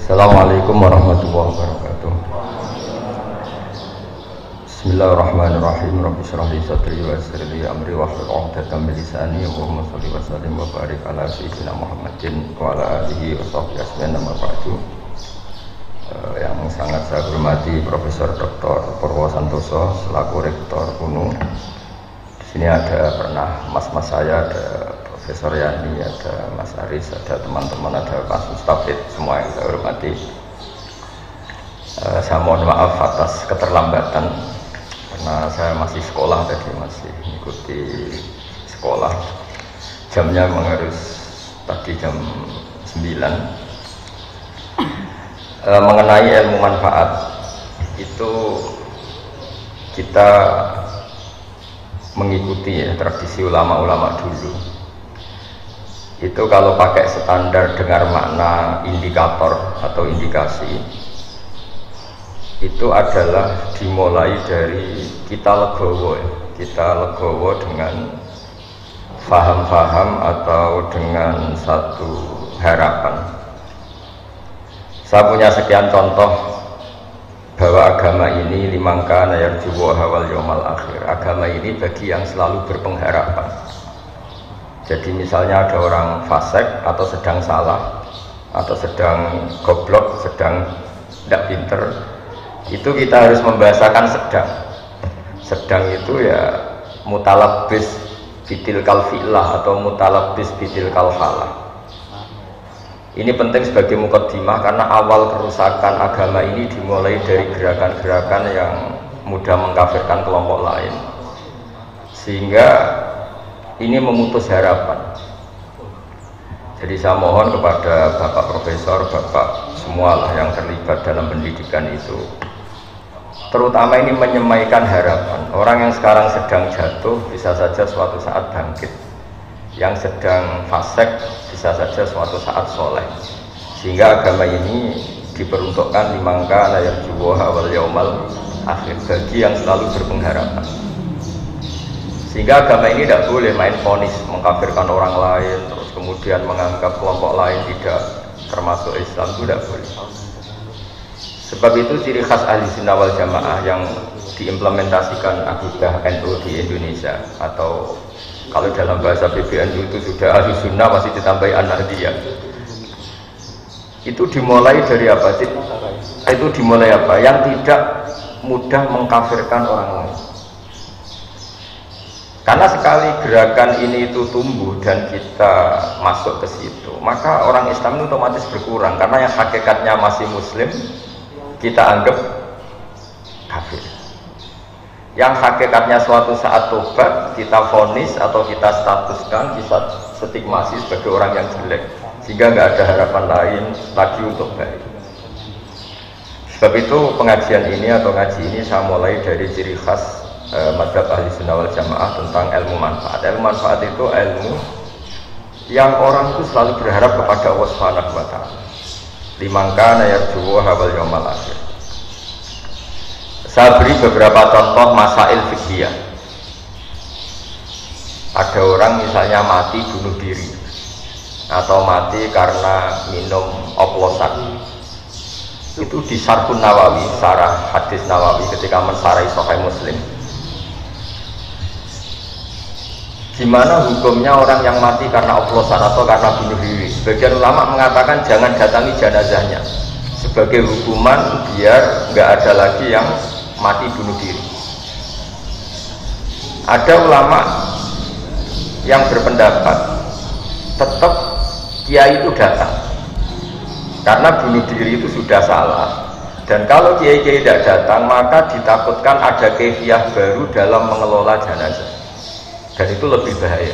Assalamualaikum warahmatullahi wabarakatuh. Bismillahirrahmanirrahim. Rabbi shrah li sadri wa yassir li amri wahlul 'uqdatam min lisani. Allahumma shalli wa sallim wa barik ala sayyidina Muhammadin wa ala alihi wa sahbihi ajmain. Amma ba'du. Yang sangat saya hormati Profesor Dr. Purwo Santoso selaku Rektor UNU. Di sini ada pernah mas-mas saya, ada Profesor Yani, ada Mas Aris, ada teman-teman, ada Pak Mustafid, semua yang saya hormati. Saya mohon maaf atas keterlambatan karena saya masih sekolah tadi, masih mengikuti sekolah. Jamnya harus tadi jam 9. Mengenai ilmu manfaat itu kita mengikuti ya tradisi ulama-ulama dulu. Itu kalau pakai standar dengar makna indikator atau indikasi itu adalah dimulai dari kita legowo dengan faham-faham atau dengan satu harapan. Saya punya sekian contoh bahwa agama ini liman kana yarju wal yaumal akhir. Agama ini bagi yang selalu berpengharapan. Jadi misalnya ada orang fasik atau sedang salah atau sedang goblok, sedang tidak pinter, itu kita harus membahasakan sedang. Sedang itu ya mutalabbis bitil kalfilah atau mutalabbis bitil kalhalah. Ini penting sebagai mukaddimah karena awal kerusakan agama ini dimulai dari gerakan-gerakan yang mudah mengkafirkan kelompok lain, sehingga ini memutus harapan. Jadi saya mohon kepada Bapak Profesor, Bapak semualah yang terlibat dalam pendidikan itu, terutama ini menyemaikan harapan. Orang yang sekarang sedang jatuh bisa saja suatu saat bangkit, yang sedang fasik bisa saja suatu saat soleh. Sehingga agama ini diperuntukkan liman kana yarju wal yaumal akhir, bagi yang selalu berpengharapan. Sehingga agama ini tidak boleh main vonis mengkafirkan orang lain, terus kemudian menganggap kelompok lain tidak termasuk Islam, itu tidak boleh. Sebab itu ciri khas ahli sunnah wal jamaah yang diimplementasikan akidah NU di Indonesia, atau kalau dalam bahasa PBNU itu sudah ahli sunnah masih ditambahi an-nahdiyah. Itu dimulai dari apa sih? Itu dimulai apa? Yang tidak mudah mengkafirkan orang lain. Karena sekali gerakan ini itu tumbuh dan kita masuk ke situ, maka orang Islam itu otomatis berkurang. Karena yang hakikatnya masih Muslim, kita anggap kafir. Yang hakikatnya suatu saat tobat, kita vonis atau kita statuskan, kita stigmasi sebagai orang yang jelek, sehingga nggak ada harapan lain lagi untuk baik. Sebab itu pengajian ini atau ngaji ini saya mulai dari ciri khas mazhab ahli sunnah wal jamaah tentang ilmu manfaat. Ilmu manfaat itu ilmu yang orang itu selalu berharap kepada Allah Subhanahu wa ta'ala. Liman kana yarju wal yaumal akhir. Saya beri beberapa contoh masail fiqhiyah. Ada orang misalnya mati bunuh diri atau mati karena minum oplosan. Itu di Syarhun Nawawi, syarah hadis Nawawi ketika mensyarahi Sahih Muslim. Gimana hukumnya orang yang mati karena oplosan atau karena bunuh diri? Sebagian ulama mengatakan jangan datangi jenazahnya sebagai hukuman biar nggak ada lagi yang mati bunuh diri. Ada ulama yang berpendapat tetap kiai itu datang karena bunuh diri itu sudah salah, dan kalau kiai-kiai tidak datang maka ditakutkan ada kefiah baru dalam mengelola jenazah. Dan itu lebih bahaya.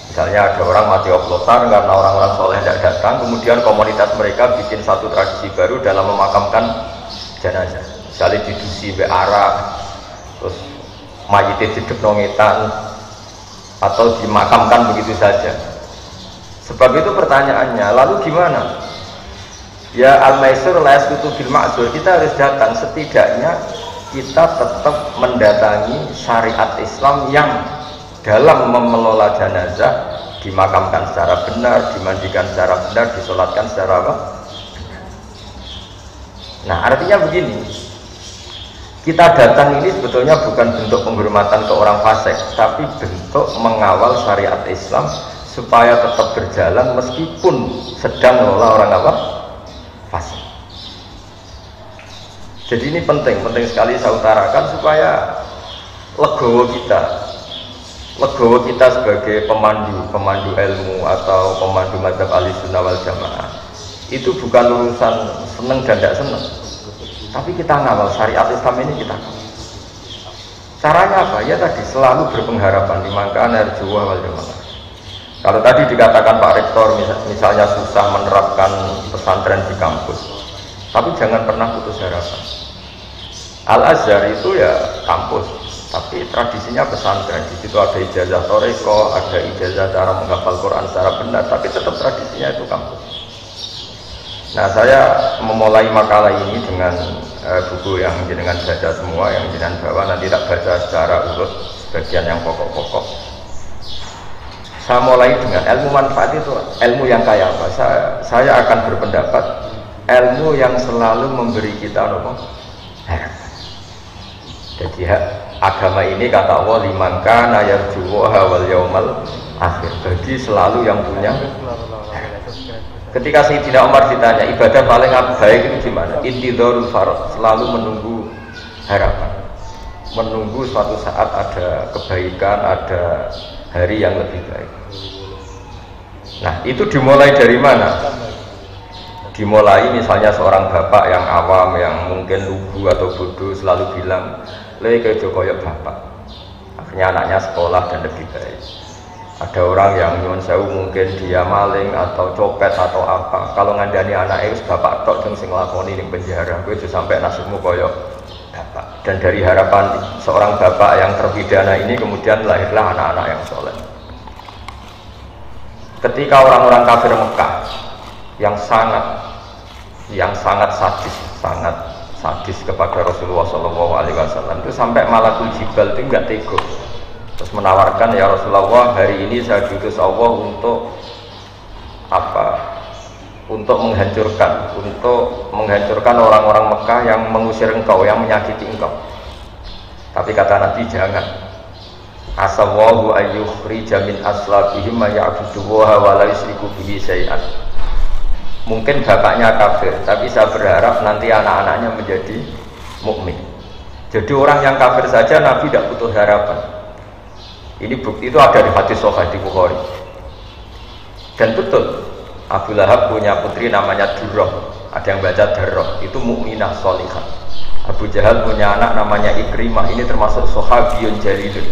Misalnya ada orang mati oplosan karena orang-orang soleh tidak datang, kemudian komunitas mereka bikin satu tradisi baru dalam memakamkan jenazah. Misalnya didusi bearak, terus mayitnya didepnongetan, atau dimakamkan begitu saja. Sebab itu pertanyaannya, lalu gimana? Ya al-maisur la yasqutu bil ma'zur, kita harus datang, setidaknya kita tetap mendatangi syariat Islam yang dalam mengelola jenazah dimakamkan secara benar, dimandikan secara benar, disolatkan secara apa? Nah artinya begini, kita datang ini sebetulnya bukan bentuk penghormatan ke orang fasik, tapi bentuk mengawal syariat Islam supaya tetap berjalan meskipun sedang mengelola orang apa? Fasik. Jadi ini penting sekali saya utarakan supaya legowo kita sebagai pemandu ilmu atau pemandu mazhab Ahlussunnah wal Jamaah itu bukan urusan seneng dan tidak seneng, tapi kita ngawal syariat Islam ini kita. Caranya apa? Ya tadi selalu berpengharapan dimakan arjuwa wal jamaah. Kalau tadi dikatakan Pak Rektor misalnya susah menerapkan pesantren di kampus, tapi jangan pernah putus harapan. Al-Azhar itu ya kampus, tapi tradisinya pesantren. Di situ ada ijazah toreko, ada ijazah cara menghafal Quran secara benar, tapi tetap tradisinya itu kampus. Nah, saya memulai makalah ini dengan buku yang jenengan baca semua, yang jenengan bawa, nanti tak baca secara urut sebagian yang pokok-pokok. Saya mulai dengan ilmu manfaat itu ilmu yang kaya apa? Saya akan berpendapat ilmu yang selalu memberi kita harapan. Jadi agama ini kata Allah liman kana yarjuha wal yaumal akhir, bagi selalu yang punya. Ketika Sayyidina Umar ditanya ibadah paling baik itu gimana? Intidharul farad, selalu menunggu harapan, menunggu suatu saat ada kebaikan, ada hari yang lebih baik. Nah itu dimulai dari mana? Dimulai misalnya seorang bapak yang awam, yang mungkin lugu atau bodoh selalu bilang leke jokoyok bapak, akhirnya anaknya sekolah dan lebih baik. Ada orang yang nyuwun sewu mungkin dia maling atau copet atau apa, kalau ngandani anaknya bapak tok sing nglakoni ning penjara, kowe aja sampai nasibmu koyok bapak. Dan dari harapan seorang bapak yang terpidana ini kemudian lahirlah anak-anak yang soleh. Ketika orang-orang kafir Mekah yang sangat sadis kepada Rasulullah SAW itu sampai Malakul Jibal itu nggak tega, terus menawarkan, ya Rasulullah, hari ini saya diutus Allah untuk apa? Untuk menghancurkan orang-orang Mekah yang mengusir engkau, yang menyakiti engkau. Tapi kata Nabi, jangan. Asallahu ayyukhrija min aslabihim ma ya'budullaha wa la yusyriku bihi syai'an. Mungkin bapaknya kafir, tapi saya berharap nanti anak-anaknya menjadi mukmin. Jadi orang yang kafir saja Nabi tidak butuh harapan. Ini bukti itu ada di hadis sahih di Bukhari. Dan betul, Abu Lahab punya putri namanya Durrah, ada yang baca Darrah, itu mukminah sholihah. Abu Jahal punya anak namanya Ikrimah, ini termasuk sahabiyun jalilun.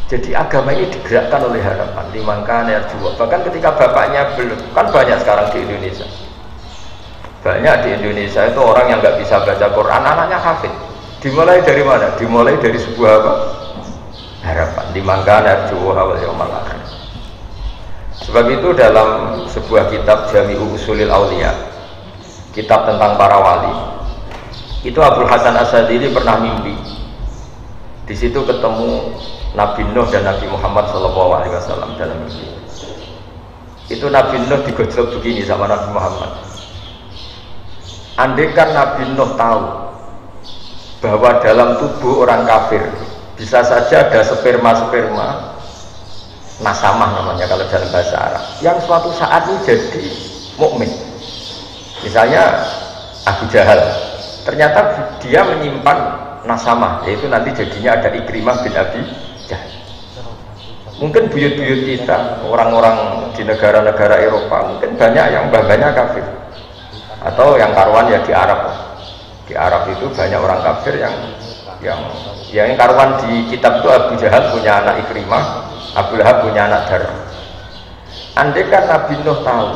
Jadi agama ini digerakkan oleh harapan, dimangkan yarjuwa. Bahkan ketika bapaknya belum, kan banyak sekarang di Indonesia. Banyak di Indonesia itu orang yang nggak bisa baca Quran, anaknya hafid. Dimulai dari mana? Dimulai dari sebuah apa? Harapan, dimangkan yarjuwa wal yaumal akhir. Sebab itu dalam sebuah kitab Jami'u Ushulil Auliya, kitab tentang para wali, itu Abdul Hasan As-Sadili pernah mimpi. Di situ ketemu Nabi Nuh dan Nabi Muhammad SAW dalam mimpi. Itu Nabi Nuh digojlok begini sama Nabi Muhammad. Andaikan Nabi Nuh tahu bahwa dalam tubuh orang kafir bisa saja ada sperma nasamah namanya kalau dalam bahasa Arab, yang suatu saat ini jadi mukmin. Misalnya Abu Jahal, ternyata dia menyimpan nasamah, yaitu nanti jadinya ada Ikrimah bin Abi Jahal. Mungkin buyut-buyut kita, orang-orang di negara-negara Eropa, mungkin banyak yang mbah-mbahnya kafir, atau yang karuan ya di Arab. Di Arab itu banyak orang kafir yang karuan di kitab itu Abu Jahal punya anak Ikrimah, Abu Lahab punya anak Darrah. Andai kan Nabi Nuh tahu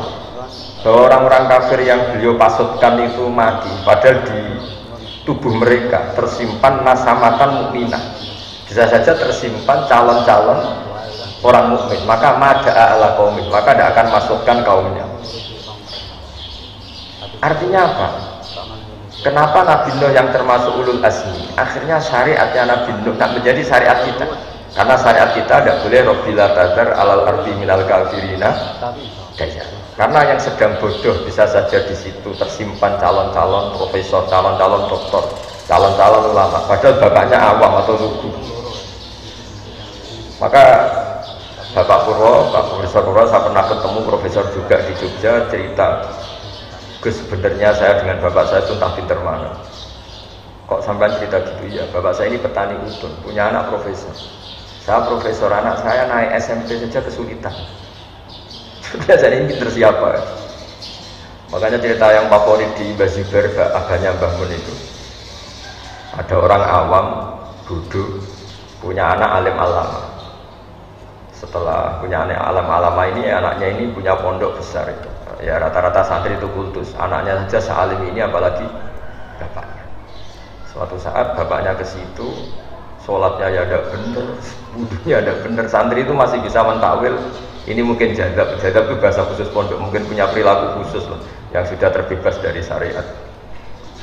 bahwa orang-orang kafir yang beliau pasutkan itu mati, padahal di tubuh mereka tersimpan nasamatan mukminah, bisa saja tersimpan calon-calon orang mukmin, maka mada'a ala qaumih, maka tidak akan masukkan kaumnya. Artinya apa? Kenapa Nabi Nuh yang termasuk ulul azmi akhirnya syariatnya Nabi Nuh tak menjadi syariat kita? Karena syariat kita tidak boleh Rabbil tadzar alal ardi minal kafirina Dajjal. Karena yang sedang bodoh bisa saja di situ tersimpan calon-calon profesor, calon-calon doktor, calon-calon ulama, padahal bapaknya awam atau lugu. Maka Bapak Purwo, Pak Profesor Purwo, saya pernah ketemu profesor juga di Jogja, cerita, Gus, sebenarnya saya dengan bapak saya itu entah pinter mana. Kok sampai cerita gitu? Ya, bapak saya ini petani udon, punya anak profesor. Saya profesor, anak saya naik SMP saja kesulitan. Biasanya ini pinter siapa? Makanya cerita yang favorit di Bazibar, abahnya Mbah Mun itu, ada orang awam, duduk, punya anak alim alama. Setelah punya anak alam alama ini, anaknya ini punya pondok besar itu. Ya rata-rata santri itu kultus. Anaknya saja sealim ini, apalagi bapaknya. Suatu saat bapaknya ke situ, sholatnya ya ada bener, wudunya ada bener. Santri itu masih bisa mentakwil. Ini mungkin jadab itu bahasa khusus pondok, mungkin punya perilaku khusus loh, yang sudah terbebas dari syariat.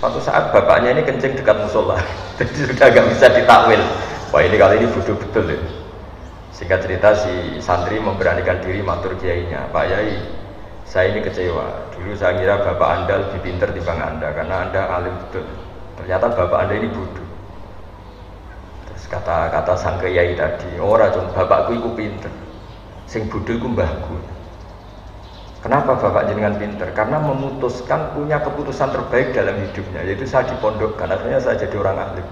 Suatu saat bapaknya ini kencing dekat musola, jadi sudah agak bisa ditakwil. Wah ini kali ini bodoh betul ya. Singkat cerita si santri memberanikan diri matur kiainya, Pak Yai, saya ini kecewa. Dulu saya kira bapak anda lebih pintar dibanding anda, karena anda alim betul. Ternyata bapak anda ini bodoh. Terus kata sang kiai tadi, ora cung, bapakku itu pintar, sing bodoh itu mbahku. Kenapa bapak jenengan pintar? Karena memutuskan punya keputusan terbaik dalam hidupnya, yaitu saya dipondokkan. Akhirnya saya jadi orang alim.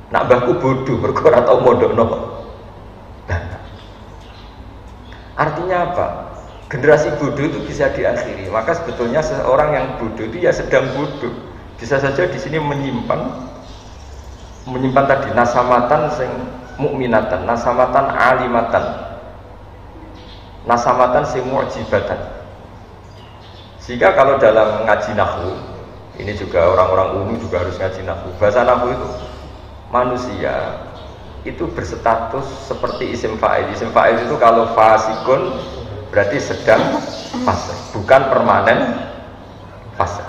Nak mbahku bodoh, berkora tau mondok nopo. Artinya apa? Generasi bodoh itu bisa diakhiri. Maka sebetulnya seorang yang bodoh itu ya sedang bodoh. Bisa saja di sini menyimpan tadi nasamatan sing mukminatan, nasamatan alimatan, nasamatan sing mu'jibatan. Sehingga kalau dalam ngaji nahwu, ini juga orang-orang umum juga harus ngaji nahwu. Bahasa nahwu itu manusia itu berstatus seperti isim fa'il. Isim fa'il itu kalau fasikun berarti sedang fase, bukan permanen fase.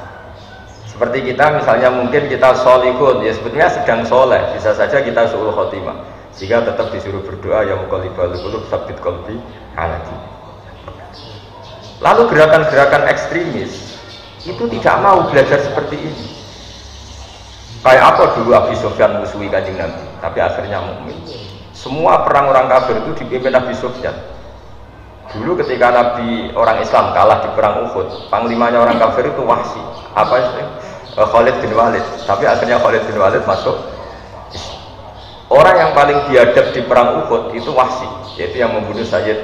Seperti kita misalnya mungkin kita sholihun, ya sebetulnya sedang soleh, bisa saja kita su'ul khotimah, sehingga tetap disuruh berdoa ya muqallibal qulub tsabbit qalbi ala dinik. Lalu gerakan-gerakan ekstremis itu tidak mau belajar seperti ini. Kayak apa dulu Abi Sufyan musuhi Kanjeng Nabi, tapi akhirnya mukmin. Semua perang orang kafir itu dipimpin Abi Sufyan. Dulu ketika Nabi orang Islam kalah di perang Uhud, panglimanya orang kafir itu Wahsy, Khalid bin Walid. Tapi akhirnya Khalid bin Walid masuk Islam. Orang yang paling biadab di perang Uhud itu Wahsy, yaitu yang membunuh Sayyid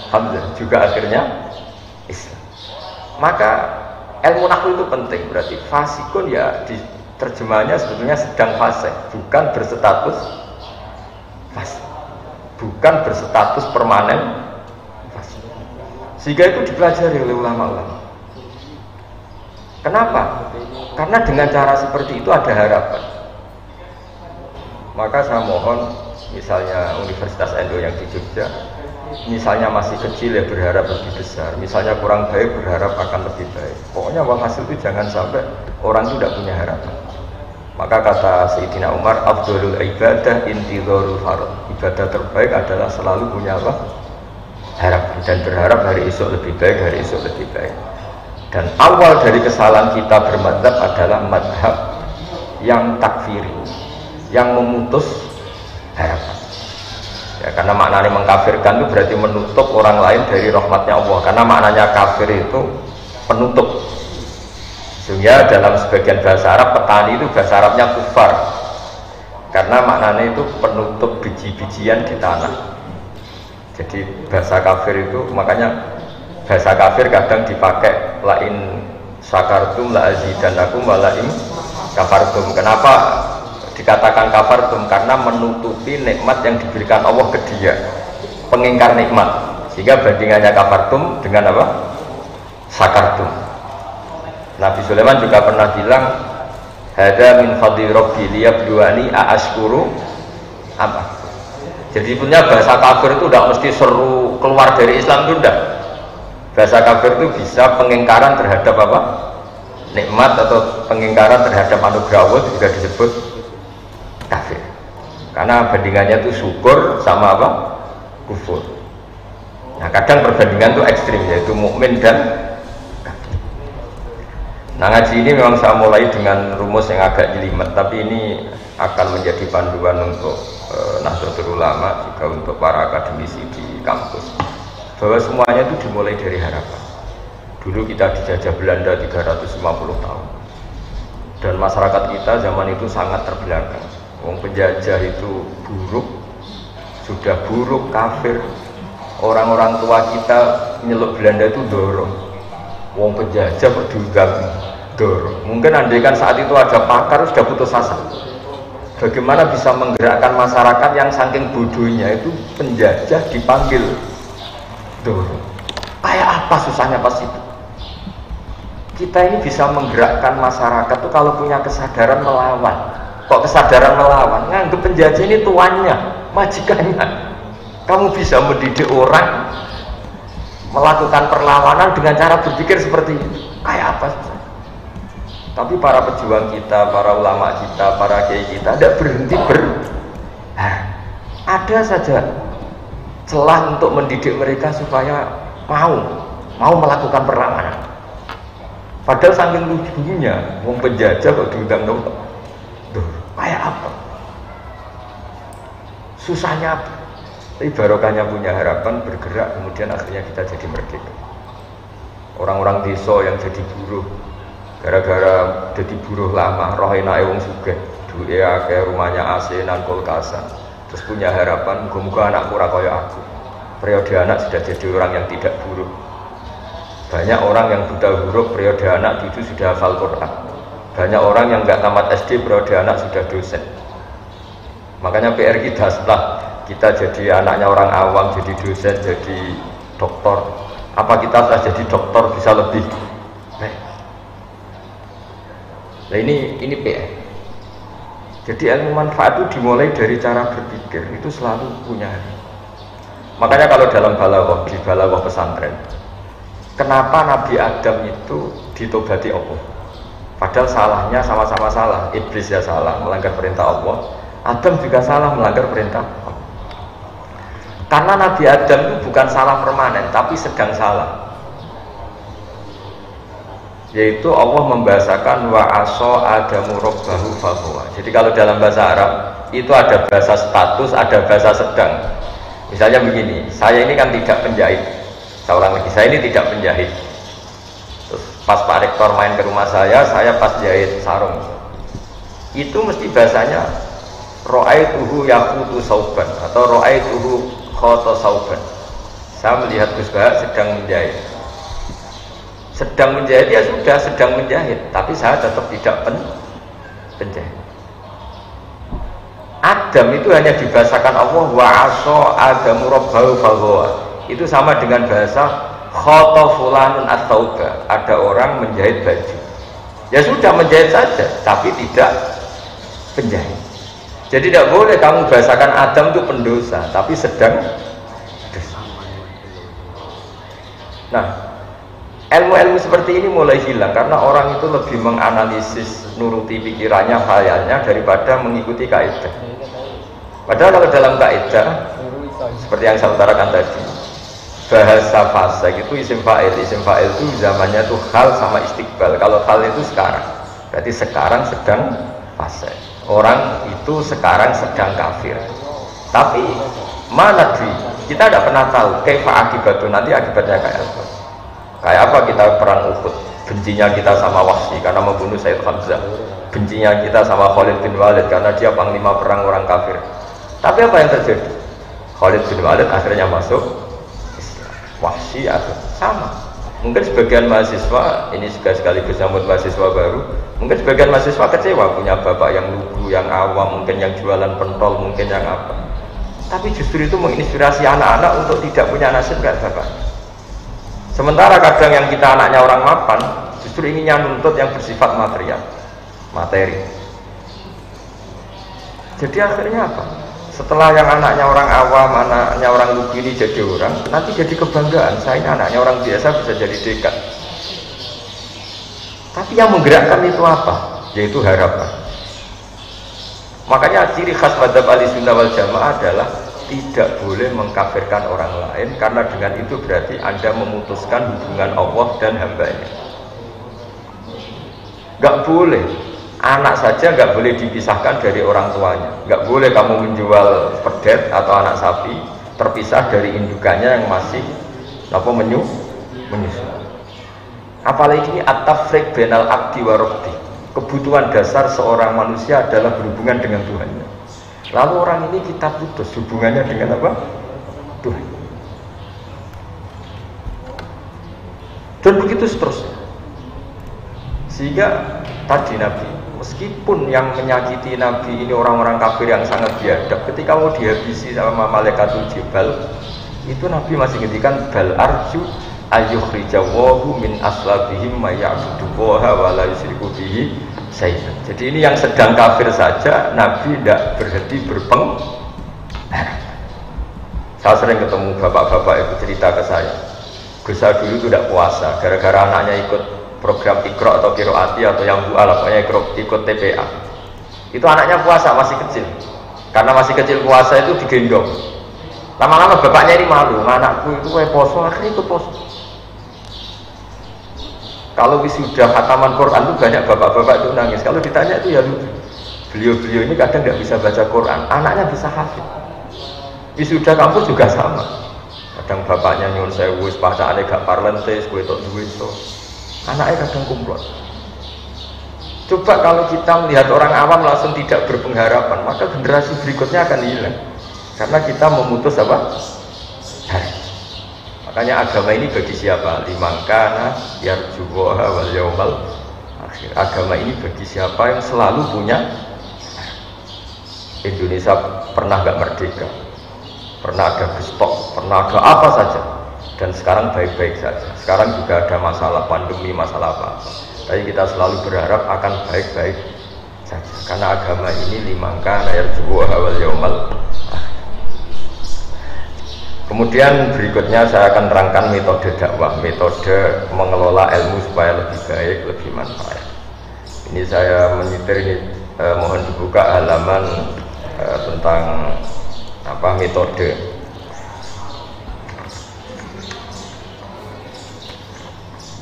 Hamzah, juga akhirnya Islam. Maka ilmu nahwu itu penting, berarti fasikun ya terjemahannya sebetulnya sedang fase, bukan berstatus fase, bukan berstatus permanen fase. Sehingga itu dipelajari oleh ulama-ulama. Kenapa? Karena dengan cara seperti itu ada harapan. Maka saya mohon, misalnya Universitas NU yang di Jogja, misalnya masih kecil ya berharap lebih besar, misalnya kurang baik berharap akan lebih baik. Pokoknya hasil itu jangan sampai orang itu tidak punya harapan. Maka kata Sayyidina Umar, afdhalul ibadah intidharul farad. Ibadah terbaik adalah selalu punya apa? Harapan, dan berharap hari esok lebih baik, hari esok lebih baik. Dan awal dari kesalahan kita bermadzhab adalah madhab yang takfiri, yang memutus harapan. Ya, karena maknanya mengkafirkan itu berarti menutup orang lain dari rahmatnya Allah. Karena maknanya kafir itu penutup. Sehingga dalam sebagian bahasa Arab, petani itu bahasa Arabnya kufar, karena maknanya itu penutup biji-bijian di tanah. Jadi bahasa kafir itu, makanya bahasa kafir kadang dipakai lain syakartum la azidanakum wa lain kafartum. Kenapa dikatakan kafartum? Karena menutupi nikmat yang diberikan Allah ke dia, pengingkar nikmat. Sehingga bandingannya kafartum dengan apa? Syakartum. Nabi Sulaiman juga pernah bilang, hada min fadli rabbi liyabluwani aashkuru apa. Jadi punya bahasa kafir itu tidak mesti seru keluar dari Islam, itu tidak. Bahasa kafir itu bisa pengingkaran terhadap apa? Nikmat atau pengingkaran terhadap anugerah Allah juga disebut kafir. Karena bandingannya itu syukur sama apa? Kufur. Nah kadang perbandingan itu ekstrim, yaitu mukmin dan kafir. Nah ngaji ini memang saya mulai dengan rumus yang agak jelimet, tapi ini akan menjadi panduan untuk Nahdlatul Ulama, juga untuk para akademisi di kampus, bahwa semuanya itu dimulai dari harapan. Dulu kita dijajah Belanda 350 tahun, dan masyarakat kita zaman itu sangat terbelakang. Wong penjajah itu buruk, sudah buruk, kafir. Orang-orang tua kita nyeluk Belanda itu dorong. Wong penjajah berdiugang dorong. Mungkin andaikan saat itu ada pakar sudah putus asa. Bagaimana bisa menggerakkan masyarakat yang saking bodohnya itu penjajah dipanggil dorong. Kayak apa susahnya pas itu? Kita ini bisa menggerakkan masyarakat tuh kalau punya kesadaran melawan. Kok kesadaran melawan? Nganggep penjajah ini tuannya, majikannya. Kamu bisa mendidik orang melakukan perlawanan dengan cara berpikir seperti itu. Kayak apa susah? Tapi para pejuang kita, para ulama kita, para kiai kita tidak berhenti ada saja celah untuk mendidik mereka supaya mau melakukan perlawanan. Padahal saking lucunya, wong penjajah kok diundang dong. Duh, kayak apa? Susahnya apa? Tapi barokahnya punya harapan, bergerak, kemudian akhirnya kita jadi merdeka. Orang-orang desa yang jadi buruh, gara-gara jadi buruh lama, roh enake wong sugih, duwe akeh, rumahnya AC nan kulkasan, terus punya harapan, muga-muga anakku ora kaya aku. Periode anak sudah jadi orang yang tidak buruh. Banyak orang yang buta huruf, periode anak itu sudah hafal Quran. Banyak orang yang nggak tamat SD, periode anak sudah dosen. Makanya PR kita setelah kita jadi anaknya orang awam, jadi dosen, jadi doktor, apa kita setelah jadi doktor bisa lebih baik? Nah ini PR. Jadi ilmu manfaat itu dimulai dari cara berpikir, itu selalu punya. Makanya kalau dalam balaghah, di balaghah pesantren, kenapa Nabi Adam itu ditobati Allah? Padahal salahnya sama-sama salah. Iblis ya salah, melanggar perintah Allah. Adam juga salah, melanggar perintah Allah. Karena Nabi Adam itu bukan salah permanen, tapi sedang salah. Yaitu Allah membahasakan wa aso adamu rabbahu fahuwa. Jadi kalau dalam bahasa Arab itu ada bahasa status, ada bahasa sedang. Misalnya begini, saya ini kan tidak penjahit. Saya ulang lagi, saya ini tidak penjahit. Terus pas Pak Rektor main ke rumah saya pas jahit sarung. Itu mesti bahasanya ra'aituhu yaqutu sauban atau ra'aituhu khata sauban. Saya melihat Gus Bahak sedang menjahit. Sedang menjahit ya sudah sedang menjahit, tapi saya tetap tidak penjahit. Adam itu hanya dibahasakan Allah wa aso adamu rabbahu fahuwa. Itu sama dengan bahasa khata fulanun at-tauba. Ada orang menjahit baju. Ya sudah menjahit saja, tapi tidak penjahit. Jadi tidak boleh kamu bahasakan Adam itu pendosa, tapi sedang dosa. Nah, ilmu-ilmu seperti ini mulai hilang karena orang itu lebih menganalisis, nuruti pikirannya, khayalnya daripada mengikuti kaidah. Padahal kalau dalam kaidah seperti yang saya utarakan tadi, bahasa fasik itu isim fa'il itu zamannya tuh hal sama istiqbal. Kalau hal itu sekarang, berarti sekarang sedang fasik. Orang itu sekarang sedang kafir. Tapi mana kita tidak pernah tahu kaifa akibatnya, nanti akibatnya kayak apa. Kayak apa kita perang Uhud, bencinya kita sama Wahsy karena membunuh Sayyid Hamzah, bencinya kita sama Khalid bin Walid karena dia panglima perang orang kafir. Tapi apa yang terjadi? Khalid bin Walid akhirnya masuk Islam, Wahsy sama. Mungkin sebagian mahasiswa, ini juga sekaligus nyambut mahasiswa baru, mungkin sebagian mahasiswa kecewa punya bapak yang lugu, yang awam, mungkin yang jualan pentol, mungkin yang apa. Tapi justru itu menginspirasi anak-anak untuk tidak punya nasib kayak bapak. Sementara kadang yang kita anaknya orang mapan, justru inginnya nuntut yang bersifat materi. Jadi akhirnya apa? Setelah yang anaknya orang awam, anaknya orang lugu ini jadi orang, nanti jadi kebanggaan. Saya ini anaknya orang biasa bisa jadi dekan. Tapi yang menggerakkan itu apa? Yaitu harapan. Makanya ciri khas madzhab Ahlussunnah wal Jamaah adalah tidak boleh mengkafirkan orang lain, karena dengan itu berarti Anda memutuskan hubungan Allah dan hambanya. Nggak boleh, anak saja nggak boleh dipisahkan dari orang tuanya. Nggak boleh kamu menjual pedet atau anak sapi terpisah dari indukannya yang masih menyusu. Apalagi ini at-tafriq bainal abdi wa rabbi. Kebutuhan dasar seorang manusia adalah berhubungan dengan Tuhannya. Lalu orang ini kita putus hubungannya dengan apa? Tuhan. Dan begitu seterusnya. Sehingga tadi Nabi, meskipun yang menyakiti Nabi ini orang-orang kafir yang sangat biadab, ketika mau dihabisi sama malaikatul jibal, itu Nabi masih ngendikan bal arju ayyukhrijawahu min aslabihim ma ya'budullaha wa la yusyriku bihi syai'an. Jadi ini yang sedang kafir saja Nabi tidak berhenti berpengharap. Saya sering ketemu bapak-bapak itu cerita ke saya, Gus dulu itu tidak puasa gara-gara anaknya ikut program Iqra atau Qiraati atau yang bu'al, pokoknya ikut TPA. Itu anaknya puasa masih kecil, karena masih kecil puasa itu digendong. Lama-lama bapaknya ini malu, anakku itu poso, akhirnya ikut poso. Kalau wisuda khataman Quran itu banyak bapak-bapak itu nangis. Kalau ditanya itu ya lucu. Beliau-beliau ini kadang tidak bisa baca Quran, anaknya bisa hafid. Wisuda kampus juga sama. Kadang bapaknya nyuruh saya wis pacaane gak parlentes, kowe tok duwe iso. Anaknya kadang kumplot. Coba kalau kita melihat orang awam langsung tidak berpengharapan, maka generasi berikutnya akan hilang. Karena kita memutus apa? Hari. Makanya agama ini bagi siapa? Liman kana yarjuwaha wal yaumal akhir. Agama ini bagi siapa yang selalu punya. Indonesia pernah nggak merdeka, pernah ada gestok, pernah ada apa saja, dan sekarang baik-baik saja. Sekarang juga ada masalah pandemi, masalah apa. Tapi kita selalu berharap akan baik-baik saja. Karena agama ini liman kana yarjuwaha wal yaumal. Kemudian berikutnya saya akan terangkan metode dakwah, metode mengelola ilmu supaya lebih baik, lebih manfaat. Ini saya menyitir ini, mohon dibuka halaman tentang apa metode.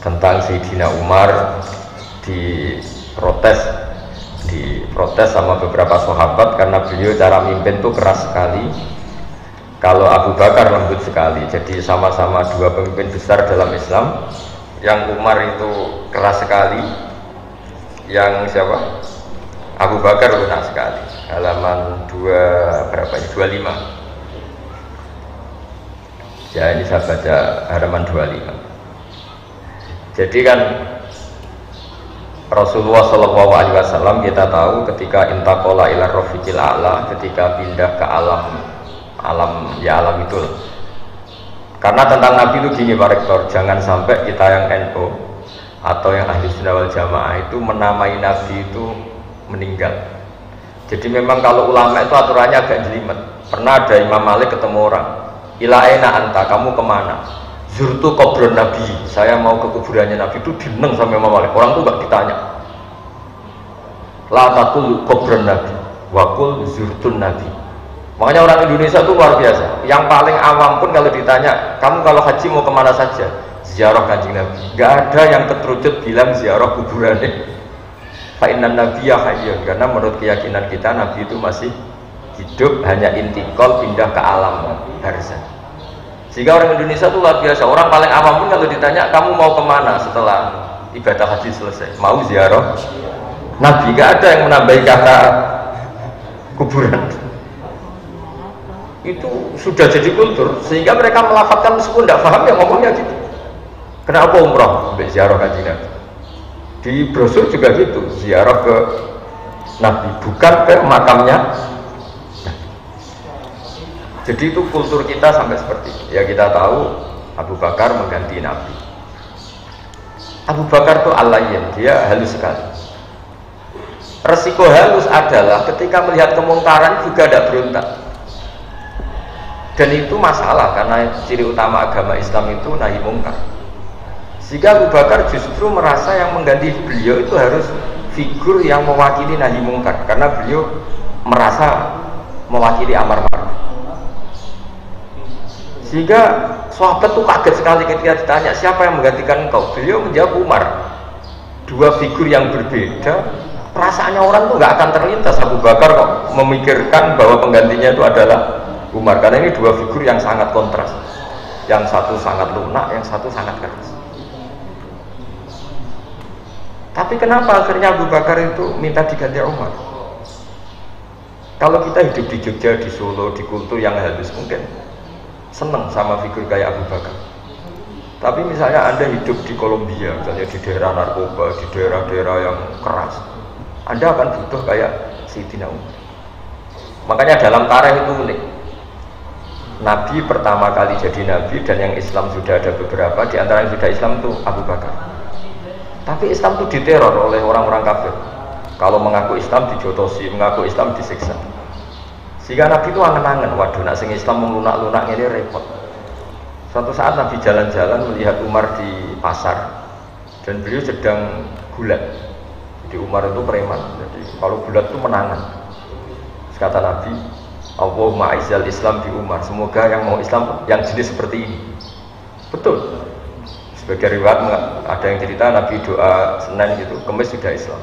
Tentang Sayyidina Umar diprotes sama beberapa sahabat karena beliau cara mimpin itu keras sekali. Kalau Abu Bakar lembut sekali, jadi sama-sama dua pemimpin besar dalam Islam. Yang Umar itu keras sekali, yang siapa? Abu Bakar lunak sekali. Halaman 25. Ya ini saya baca halaman 25. Jadi kan Rasulullah SAW kita tahu ketika intaqala ila rafiqil a'la, ketika pindah ke alam itu. Karena tentang Nabi itu gini Pak Rektor, jangan sampai kita yang NU atau yang ahli sunnah wal jamaah itu menamai Nabi itu meninggal. Jadi memang kalau ulama itu aturannya agak jelimet. Pernah ada Imam Malik ketemu orang, ila aina anta, kamu kemana? Zurtu kubron Nabi, saya mau ke kuburannya Nabi. Itu dineng sama Imam Malik, orang itu gak ditanya. La tatul kubron Nabi wakul zurtun Nabi. Makanya orang Indonesia itu luar biasa. Yang paling awam pun kalau ditanya, kamu kalau haji mau kemana saja? Ziarah Kanjeng Nabi. Gak ada yang keterucut bilang ziarah kuburannya. Fa'inan Nabiya hayyun, karena menurut keyakinan kita Nabi itu masih hidup, hanya intikal pindah ke alam barzah. Sehingga orang Indonesia itu luar biasa. Orang paling awam pun kalau ditanya, kamu mau kemana setelah ibadah haji selesai? Mau ziarah Nabi. Gak ada yang menambahi kata kuburan. Itu sudah jadi kultur, sehingga mereka melafadzkan meskipun tidak paham ya ngomongnya gitu. Kenapa umroh? Sampai ziarah Kanjeng Nabi. Di brosur juga gitu, ziarah ke Nabi, bukan ke makamnya. Jadi itu kultur kita sampai seperti itu. Ya kita tahu Abu Bakar mengganti Nabi. Abu Bakar itu al-layyin, dia halus sekali. Resiko halus adalah ketika melihat kemungkaran juga tidak berontak. Dan itu masalah, karena ciri utama agama Islam itu nahi mungkar. Sehingga Abu Bakar justru merasa yang mengganti beliau itu harus figur yang mewakili nahi mungkar, karena beliau merasa mewakili amar ma'ruf. Sehingga sahabat tuh kaget sekali ketika ditanya siapa yang menggantikan engkau. Beliau menjawab Umar. Dua figur yang berbeda, perasaannya orang tuh nggak akan terlintas Abu Bakar kok memikirkan bahwa penggantinya itu adalah Umar, karena ini dua figur yang sangat kontras. Yang satu sangat lunak, yang satu sangat keras. Tapi kenapa akhirnya Abu Bakar itu minta diganti Umar? Kalau kita hidup di Jogja, di Solo, di kultur yang halus, mungkin seneng sama figur kayak Abu Bakar. Tapi misalnya Anda hidup di Kolombia, misalnya di daerah narkoba, di daerah-daerah yang keras, Anda akan butuh kayak Sayyidina Umar. Makanya dalam tarikh itu unik. Nabi pertama kali jadi Nabi dan yang Islam sudah ada beberapa, di antara yang sudah Islam itu Abu Bakar. Tapi Islam itu diteror oleh orang-orang kafir. Kalau mengaku Islam dijotosi, mengaku Islam disiksa. Sehingga Nabi itu angen-angen, waduh nak sing Islam melunak-lunak ini repot. Suatu saat Nabi jalan-jalan melihat Umar di pasar dan beliau sedang gulat. Jadi Umar itu preman, jadi kalau gulat itu menangan. Terus kata Nabi, Allahumma a'izzal Islam bi Umar, semoga yang mau Islam yang jenis seperti ini. Betul. Sebagai riwayat ada yang cerita Nabi doa Senin gitu, Kamis sudah Islam.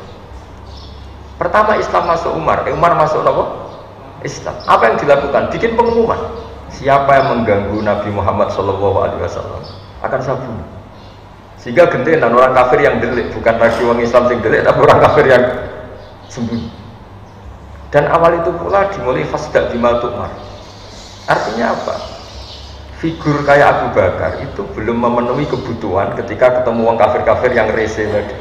Pertama Islam masuk Umar, Umar masuk apa? Islam. Apa yang dilakukan? Bikin pengumuman. Siapa yang mengganggu Nabi Muhammad SAW akan saya bunuh. Sehingga gentenan orang kafir yang delik, bukan lagi orang Islam yang delik, tapi orang kafir yang sembunyi. Dan awal itu pula dimulai fasda bima tu'mar. Artinya apa? Figur kayak Abu Bakar itu belum memenuhi kebutuhan ketika ketemu orang kafir-kafir yang rese tadi.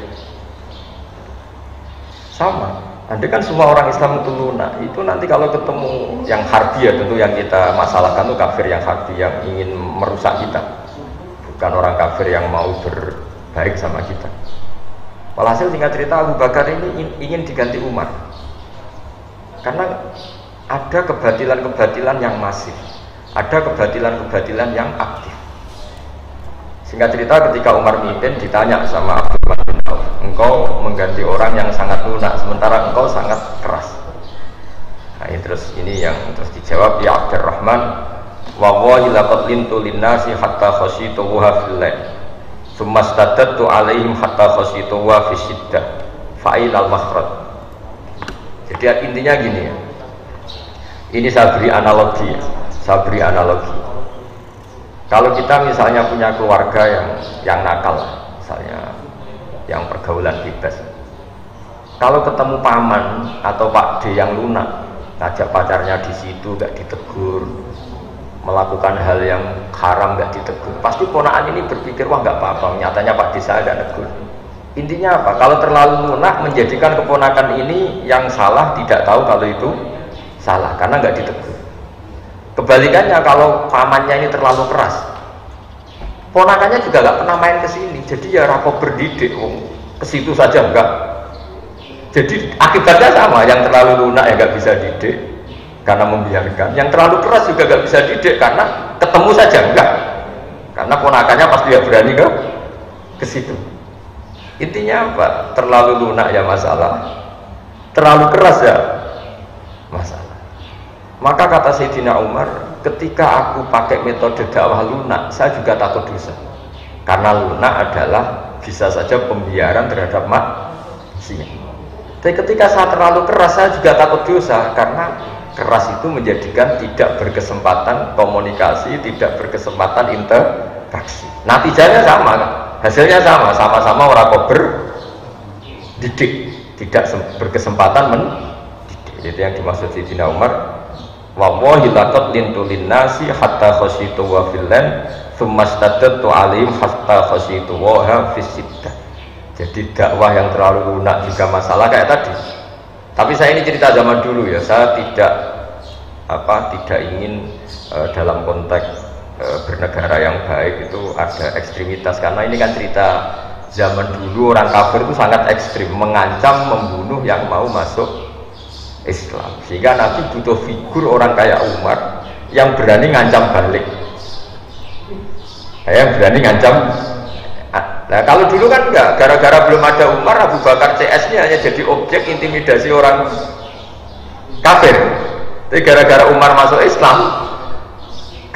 Sama. Andai kan semua orang Islam itu lunak, itu nanti kalau ketemu yang harbi ya tentu yang kita masalahkan itu kafir yang harbi yang ingin merusak kita, bukan orang kafir yang mau berbaik sama kita. Walhasil singkat cerita Abu Bakar ini ingin diganti Umar karena ada kebatilan-kebatilan yang masif, ada kebatilan-kebatilan yang aktif. Singkat cerita ketika Umar mimpin ditanya sama Abdurrahman bin Auf, engkau mengganti orang yang sangat lunak sementara engkau sangat keras. Nah ini yang terus dijawab, ya Abdurrahman, wa wallahi laqad lintu linnasi hatta khasyitu wa fil lail thumma stadadtu alaihim hatta khasyitu wa fi syiddah fa'ilal makhraj. Jadi intinya gini ya, ini saya beri analogi. Kalau kita misalnya punya keluarga yang nakal, misalnya yang pergaulan bebas, kalau ketemu paman atau Pak D yang lunak, ngajak pacarnya di situ nggak ditegur, melakukan hal yang haram nggak ditegur, pasti ponakan ini berpikir wah nggak apa-apa, nyatanya Pak D saya nggak negur. Intinya apa? Kalau terlalu lunak menjadikan keponakan ini yang salah tidak tahu kalau itu salah karena nggak ditegur. Kebalikannya kalau pamannya ini terlalu keras, ponakannya juga nggak pernah main ke sini, jadi ya rapor berdidik, ke situ saja enggak. Jadi akibatnya sama, yang terlalu lunak ya nggak bisa didik karena membiarkan, yang terlalu keras juga nggak bisa didik karena ketemu saja enggak, karena ponakannya pasti ya berani ke situ. Intinya apa? Terlalu lunak ya masalah, terlalu keras ya masalah. Maka kata Sayyidina Umar, ketika aku pakai metode dakwah lunak, saya juga takut dosa. Karena lunak adalah bisa saja pembiaran terhadap maksiat. Tapi ketika saya terlalu keras, saya juga takut dosa. Karena keras itu menjadikan tidak berkesempatan komunikasi, tidak berkesempatan interaksi. Natijanya sama, hasilnya sama, sama-sama orang berdidik, tidak berkesempatan mendidik. Itu yang dimaksud Sayyidina Umar. Wallahi laqad lintu linnasi hatta khasyitu wa fil lan thumma stadadtu alaihim hatta khasyitu wa fi siddah. Jadi dakwah yang terlalu lunak juga masalah kayak tadi. Tapi saya ini cerita zaman dulu ya, saya tidak ingin dalam konteks bernegara yang baik itu ada ekstremitas, karena ini kan cerita zaman dulu orang kafir itu sangat ekstrim, mengancam membunuh yang mau masuk Islam, sehingga Nabi butuh figur orang kayak Umar yang berani ngancam balik, yang berani ngancam. Nah kalau dulu kan enggak, gara-gara belum ada Umar, Abu Bakar CS-nya hanya jadi objek intimidasi orang kafir. Tapi gara-gara Umar masuk Islam,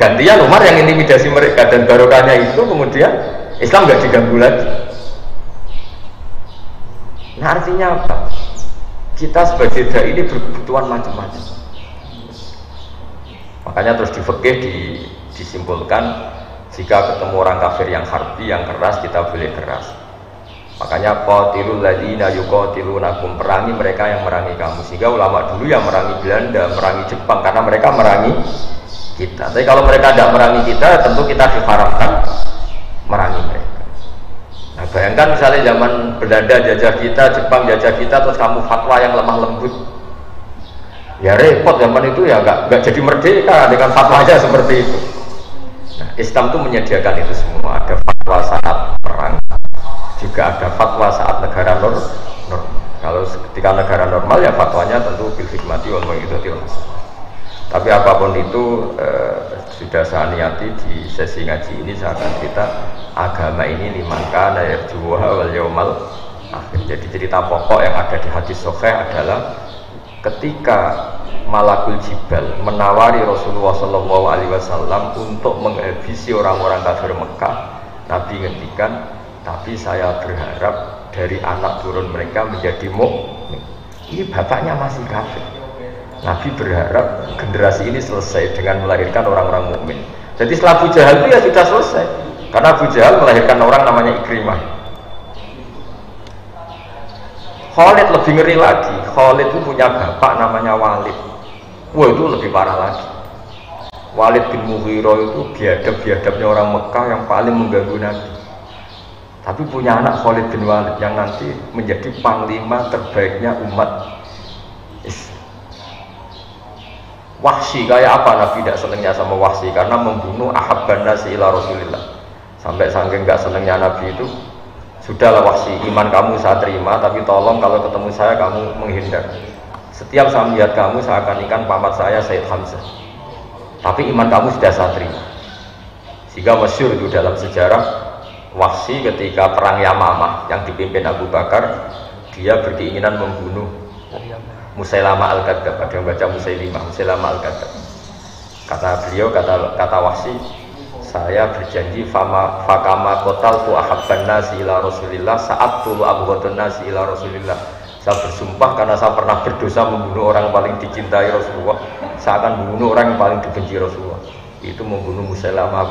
Gantian Umar yang intimidasi mereka, dan barokahnya itu kemudian Islam nggak diganggu lagi. Nah artinya apa? Kita sebagai dai ini berkebutuhan macam-macam. Makanya terus di fikih disimpulkan jika ketemu orang kafir yang harbi, yang keras, kita boleh keras. Makanya qatilul ladzina yuqatilunakum, perangi mereka yang merangi kamu. Sehingga ulama dulu yang merangi Belanda, merangi Jepang karena mereka merangi kita. Tapi kalau mereka tidak merangi kita, tentu kita diharamkan merangi mereka. Nah, bayangkan misalnya zaman Belanda jajah kita, Jepang jajah kita, terus kamu fatwa yang lemah lembut, ya repot. Zaman itu ya nggak jadi merdeka dengan fatwa aja seperti itu. Nah, Islam itu menyediakan itu semua. Ada fatwa saat perang, juga ada fatwa saat negara normal. Kalau ketika negara normal ya fatwanya tentu bil hikmati wal mau'izatil hasanah. Tapi apapun itu sudah saya niati di sesi ngaji ini, saya akan cerita agama ini liman kana yarjuha wal yaumal akhir. Jadi cerita pokok yang ada di hadis sahih adalah ketika Malakul Jibal menawari Rasulullah SAW untuk menghabisi orang-orang kafir Mekah, Nabi ngendikan, tapi saya berharap dari anak turun mereka menjadi mukmin. Ini bapaknya masih kafir. Nabi berharap generasi ini selesai dengan melahirkan orang-orang mukmin. Jadi setelah Abu Jahal itu ya sudah selesai, karena Abu Jahal melahirkan orang namanya Ikrimah. Khalid lebih ngeri lagi. Khalid itu punya bapak namanya Walid. Wah, itu lebih parah lagi. Walid bin Mughirah itu biadab-biadabnya orang Mekah yang paling mengganggu Nabi. Tapi punya anak Khalid bin Walid yang nanti menjadi panglima terbaiknya umat Islam. Wahsy, kayak apa Nabi tidak senangnya sama Wahsy? Karena membunuh ahabban nasi ila Rasulillah. Sampai saking gak senangnya Nabi itu, sudahlah Wahsy, iman kamu saya terima, tapi tolong kalau ketemu saya kamu menghindar. Setiap saya melihat kamu saya akan ikan pamat saya Sayyid Hamzah. Tapi iman kamu sudah saya terima. Sehingga masyhur itu dalam sejarah, Wahsy ketika perang Yamamah yang dipimpin Abu Bakar, dia berkeinginan membunuh Musailamah al-Kadzab. Ada yang baca Musailamah al-Kadzab. Kata beliau, kata Wahsy, saya berjanji fakama qataltu ahabban nasi ila Rasulillah saat tulu abghadun nasi ila Rasulillah. Saya bersumpah karena saya pernah berdosa membunuh orang yang paling dicintai Rasulullah, saya akan membunuh orang yang paling dibenci Rasulullah. Itu membunuh Musailamah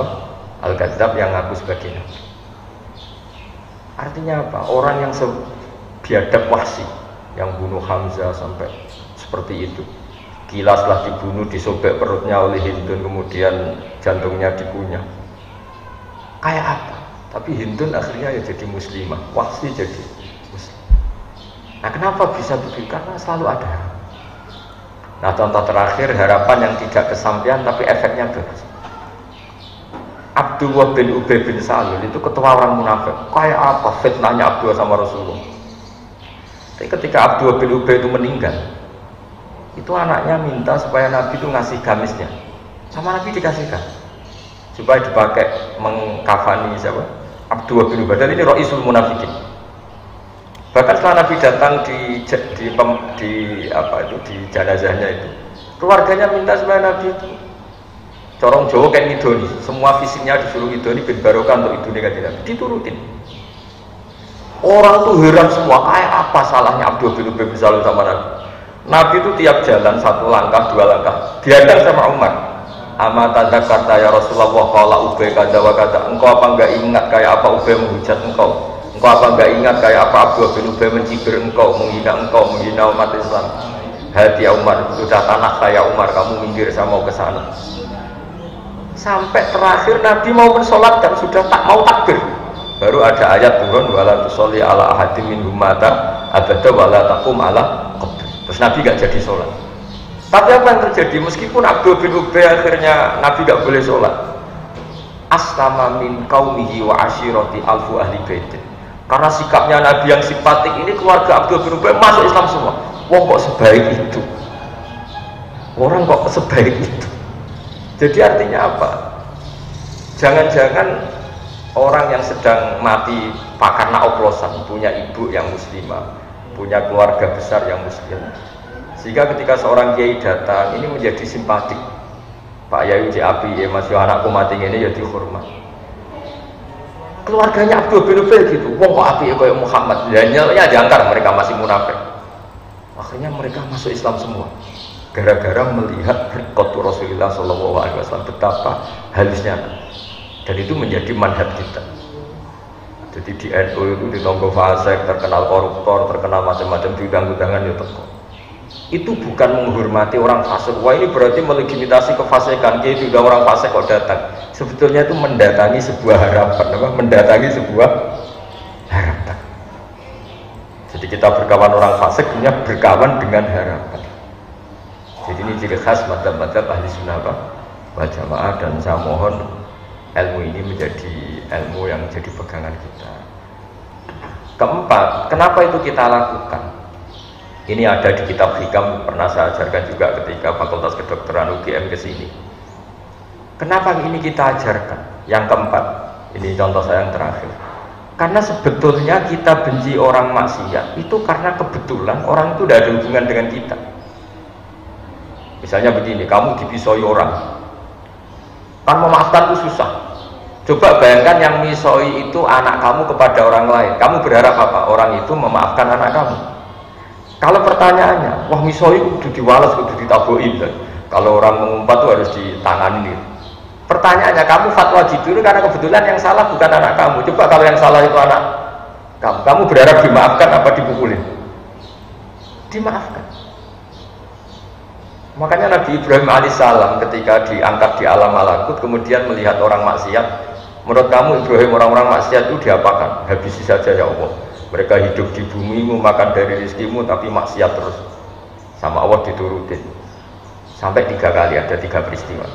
al-Kadzab yang ngaku sebagai nabi. Artinya apa? Orang yang biadab Wahsy, yang bunuh Hamzah sampai seperti itu, kilaslah dibunuh, disobek perutnya oleh Hindun, kemudian jantungnya dikunyah. Kayak apa? Tapi Hindun akhirnya ya jadi muslimah, Wahsy jadi muslim. Nah kenapa bisa begitu? Karena selalu ada. Nah contoh terakhir, harapan yang tidak kesampaian tapi efeknya bagus. Abdullah bin Ubay bin Salul itu ketua orang munafik. Kayak apa fitnahnya Abdullah sama Rasulullah? Tapi ketika Abdullah bin Ubay itu meninggal, itu anaknya minta supaya Nabi itu ngasih gamisnya, sama Nabi dikasihkan supaya dipakai mengkafani siapa? Abdullah bin Ubay. Dan ini Ra'isul Munafikin. Bahkan setelah Nabi datang di jenazahnya itu, keluarganya minta supaya Nabi itu corong Jawa kan ngidoni, semua fisiknya disuruh ngidoni bin barokah untuk idoni kan tidak diturutin. Orang tuh heran semua, kayak apa salahnya Abdullah bin Ubay bin Salul sama Nabi. Nabi itu tiap jalan satu langkah, dua langkah, dihadang sama Umar. Amatadzak kata ya Rasulullah, qala Ubay kata wa kata. Engkau apa enggak ingat kayak apa Ubay menghujat engkau? Engkau apa enggak ingat kayak apa Abdullah bin Ubay mencibir engkau, menghina umat Islam? Hati ya Umar, sudah tanah saya Umar, kamu minggir saya mau ke sana. Sampai terakhir Nabi mau mensolatkan, sudah tak mau takbir, baru ada ayat turun, wala tusolli ala ahadim minhum mata abada wala taqum ala qabr. Terus Nabi gak jadi sholat. Tapi apa yang terjadi? Meskipun Abdullah bin Ubay akhirnya Nabi gak boleh sholat, aslama min qaumihi wa ashirati alfu ahli baitin. Karena sikapnya Nabi yang simpatik ini, keluarga Abdullah bin Ubay masuk Islam semua. Wah kok sebaik itu? Orang kok sebaik itu? Jadi artinya apa? Jangan-jangan orang yang sedang mati karena oplosan, punya ibu yang muslimah, punya keluarga besar yang muslim, sehingga ketika seorang kiai datang ini menjadi simpatik. Pak Yayu cek api ya masih anakku mati ini ya dihormat. Keluarganya Abdul bin Ubay gitu, wong kok api kayak Muhammad, nyelnya jangkar mereka masih munafik. Akhirnya mereka masuk Islam semua. Gara-gara melihat berkotu Rasulullah SAW betapa halusnya, dan itu menjadi manhaj kita. Jadi di NU itu ditonggo fasik, terkenal koruptor, terkenal macam-macam di undang-undangan ya teko. Itu bukan menghormati orang fasik. Wah ini berarti melegitimasi kefasikan. Dia sudah orang fasik kok datang. Sebetulnya itu mendatangi sebuah harapan, mendatangi sebuah harapan. Jadi kita berkawan orang fasik, punya berkawan dengan harapan. Jadi ini ciri khas madzhab-madzhab ahli sunnah wal jamaah, dan saya mohon ilmu ini menjadi ilmu yang jadi pegangan kita. Keempat, kenapa itu kita lakukan? Ini ada di kitab Hikam, pernah saya ajarkan juga ketika Fakultas Kedokteran UGM ke sini. Kenapa ini kita ajarkan? Yang keempat, ini contoh saya yang terakhir. Karena sebetulnya kita benci orang maksiat itu karena kebetulan orang itu tidak ada hubungan dengan kita. Misalnya begini, kamu dipisoi orang, kan memaafkan itu susah. Coba bayangkan yang misoi itu anak kamu kepada orang lain, kamu berharap apa? Orang itu memaafkan anak kamu. Kalau pertanyaannya, wah misoi kudu diwales, kudu ditabokin. Kalau orang mengumpat itu harus ditangani. Pertanyaannya, kamu fatwa gitu karena kebetulan yang salah bukan anak kamu. Coba kalau yang salah itu anak kamu berharap dimaafkan apa dipukulin? Dimaafkan. Makanya Nabi Ibrahim alaihissalam ketika diangkat di alam malakut kemudian melihat orang maksiat, menurut kamu Ibrahim orang-orang maksiat itu diapakan? Habisi saja ya Allah. Mereka hidup di bumimu, makan dari rezekimu, tapi maksiat terus. Sama Allah diturutin. Sampai 3 kali, ada 3 peristiwa.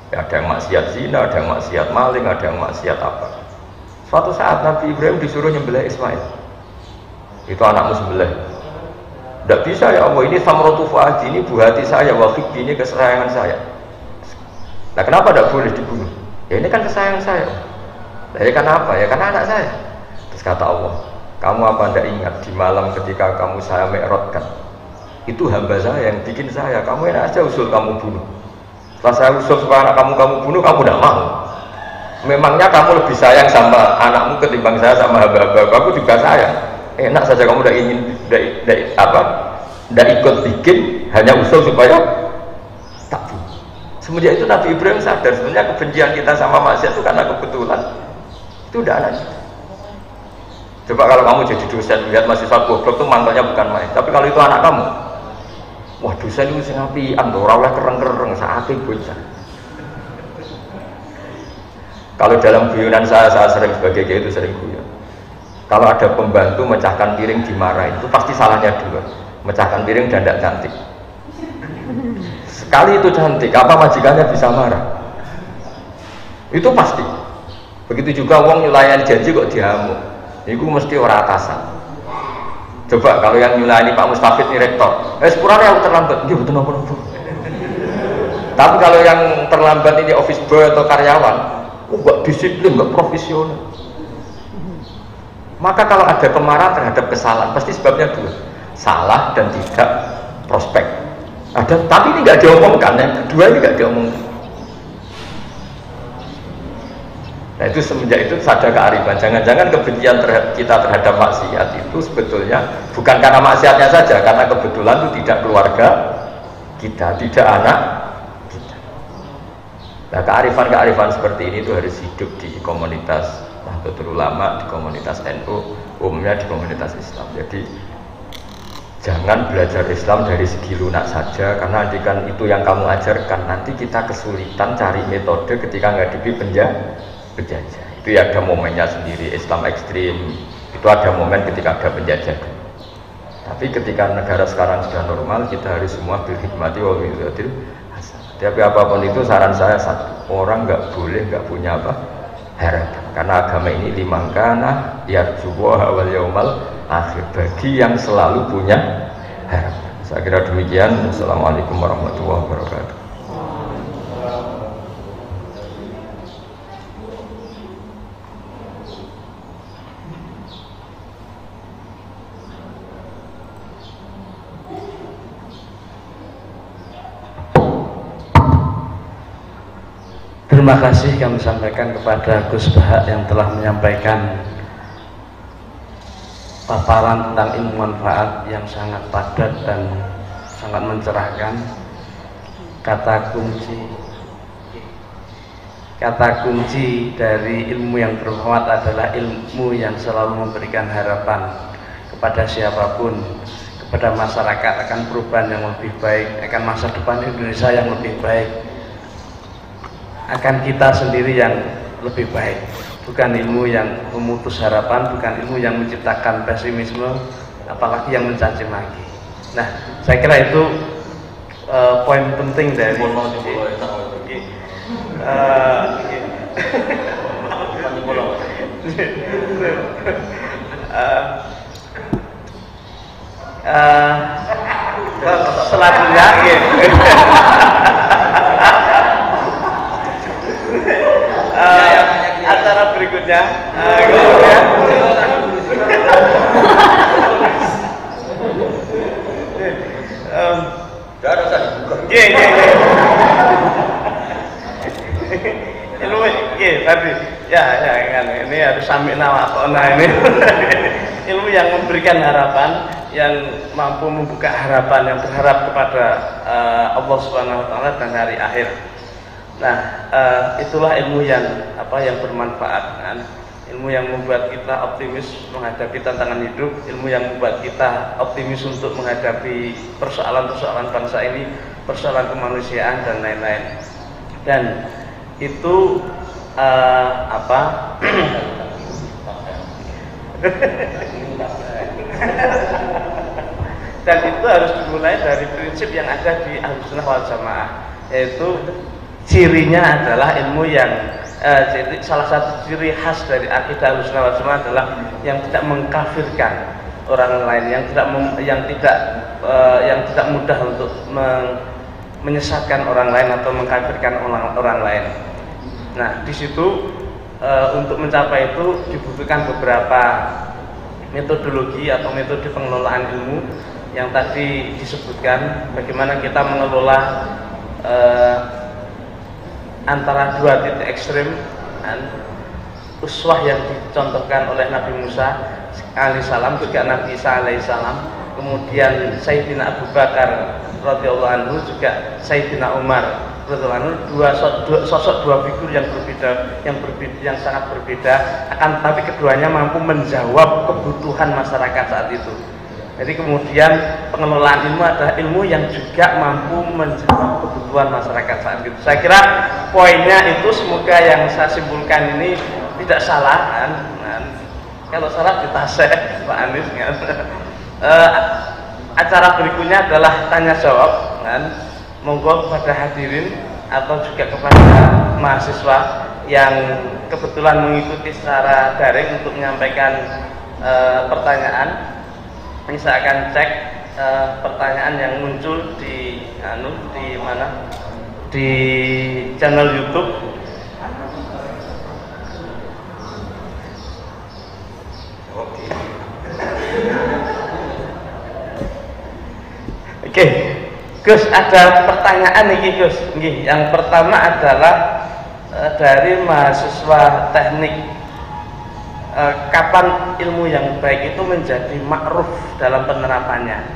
Ya, ada yang maksiat zina, ada yang maksiat maling, ada yang maksiat apa. Suatu saat Nabi Ibrahim disuruh nyembelih Ismail. Itu anakmu sembelih. Tidak bisa ya Allah, ini samrotu fuadi, ini buah hati saya, wafik ini kesayangan saya. Nah kenapa tidak boleh dibunuh? Ya ini kan kesayangan saya. Nah, ya kenapa? Ya karena anak saya. Terus kata Allah, kamu apa tidak ingat di malam ketika kamu saya mi'rajkan, itu hamba saya yang bikin saya, kamu enak aja usul kamu bunuh. Setelah saya usul supaya anak kamu bunuh, kamu tidak mau. Memangnya kamu lebih sayang sama anakmu ketimbang saya sama hamba-hamba, aku juga sayang. Enak saja kamu tidak ingin, tidak ikut bikin, hanya usul supaya tak bunuh. Semenjak itu Nabi Ibrahim sadar sebenarnya kebencian kita sama maksiat itu karena kebetulan itu udah anak kita. Coba kalau kamu jadi dosen lihat mahasiswa goblok itu mantelnya bukan main, tapi kalau itu anak kamu, wah dosen itu sing apian tuh, ora oleh kereng-kereng saate bocah. Kalau dalam guyonan saya sering sebagai kiai itu sering guyon. Kalau ada pembantu mecahkan piring dimarahin, itu pasti salahnya dua. Mecahkan piring dan tidak cantik. Sekali itu cantik, apa majikannya bisa marah? Itu pasti. Begitu juga wong nyulayani janji kok diamuk. Itu mesti orang atasan. Coba kalau yang nyulayani Pak Mustafid ini rektor, sepurane aku terlambat, dia betul nopo-nopo. Tapi kalau yang terlambat ini office boy atau karyawan, nggak disiplin, nggak profesional. Maka kalau ada kemarahan terhadap kesalahan, pasti sebabnya dua, salah dan tidak prospek. Ada, tapi ini nggak diomongkan, yang kedua ini nggak diomongkan. Nah itu semenjak itu sadar kearifan. Jangan-jangan kebencian kita terhadap maksiat itu sebetulnya bukan karena maksiatnya saja, karena kebetulan itu tidak keluarga kita, tidak anak kita. Nah kearifan-kearifan seperti ini itu harus hidup di komunitas Nahdlatul Ulama, di komunitas NU, umumnya di komunitas Islam. Jadi jangan belajar Islam dari segi lunak saja, karena nanti kan itu yang kamu ajarkan, nanti kita kesulitan cari metode ketika menghadapi penjajah. Itu ya ada momennya sendiri. Islam ekstrim itu ada momen ketika ada penjajah. Tapi ketika negara sekarang sudah normal, kita harus semua bil hikmati wal mau'izatil hasanah. Tapi apapun itu saran saya satu, orang nggak boleh nggak punya harapan, karena agama ini limangkana yarjuwa wal yaumal akhir, bagi yang selalu punya harapan. Saya kira demikian. Assalamualaikum warahmatullahi wabarakatuh. terima kasih kami sampaikan kepada Gus Bahak yang telah menyampaikan paparan tentang ilmu manfaat yang sangat padat dan sangat mencerahkan. Kata kunci dari ilmu yang bermanfaat adalah ilmu yang selalu memberikan harapan kepada siapapun, kepada masyarakat akan perubahan yang lebih baik, akan masa depan Indonesia yang lebih baik, akan kita sendiri yang lebih baik. Bukan ilmu yang memutus harapan, bukan ilmu yang menciptakan pesimisme, apalagi yang mencaci maki. Nah, saya kira itu poin penting dari selanjutnya acara berikutnya Gak ada usah dibuka. Ilmu tadi ya kan ini harus sampai nawatona ini ilmu yang memberikan harapan, yang mampu membuka harapan, yang berharap kepada Allah Subhanahu Wa Taala dan hari akhir. Nah, itulah ilmu yang yang bermanfaat kan? Ilmu yang membuat kita optimis menghadapi tantangan hidup, ilmu yang membuat kita optimis untuk menghadapi persoalan-persoalan bangsa ini, persoalan kemanusiaan dan lain-lain. Dan itu dan itu harus dimulai dari prinsip yang ada di Ahlussunnah wal Jamaah, yaitu cirinya adalah ilmu yang jadi salah satu ciri khas dari akidah Ahlussunnah wal Jamaah adalah yang tidak mengkafirkan orang lain, yang tidak mudah untuk menyesatkan orang lain atau mengkafirkan orang lain. Nah, di situ untuk mencapai itu dibutuhkan beberapa metodologi atau metode pengelolaan ilmu yang tadi disebutkan, bagaimana kita mengelola antara dua titik ekstrem, uswah yang dicontohkan oleh Nabi Musa alaihissalam, juga Nabi Isa alaihissalam, kemudian Sayyidina Abu Bakar radhiyallahu anhu, juga Sayyidina Umar radhiyallahu anhu, dua figur yang berbeda, yang sangat berbeda, akan tapi keduanya mampu menjawab kebutuhan masyarakat saat itu. Jadi kemudian pengelolaan ilmu adalah ilmu yang juga mampu menjawab kebutuhan masyarakat saat itu. Saya kira poinnya itu semoga yang saya simpulkan ini tidak salah kan? Kalau salah ditasek Pak Anies kan? Acara berikutnya adalah tanya jawab kan? Monggo kepada hadirin atau juga kepada mahasiswa yang kebetulan mengikuti secara daring untuk menyampaikan pertanyaan. Ini saya akan cek pertanyaan yang muncul di mana? Di channel YouTube. Oke. Gus, ada pertanyaan nih Gus. Yang pertama adalah dari mahasiswa teknik. Kapan ilmu yang baik itu menjadi ma'ruf dalam penerapannya?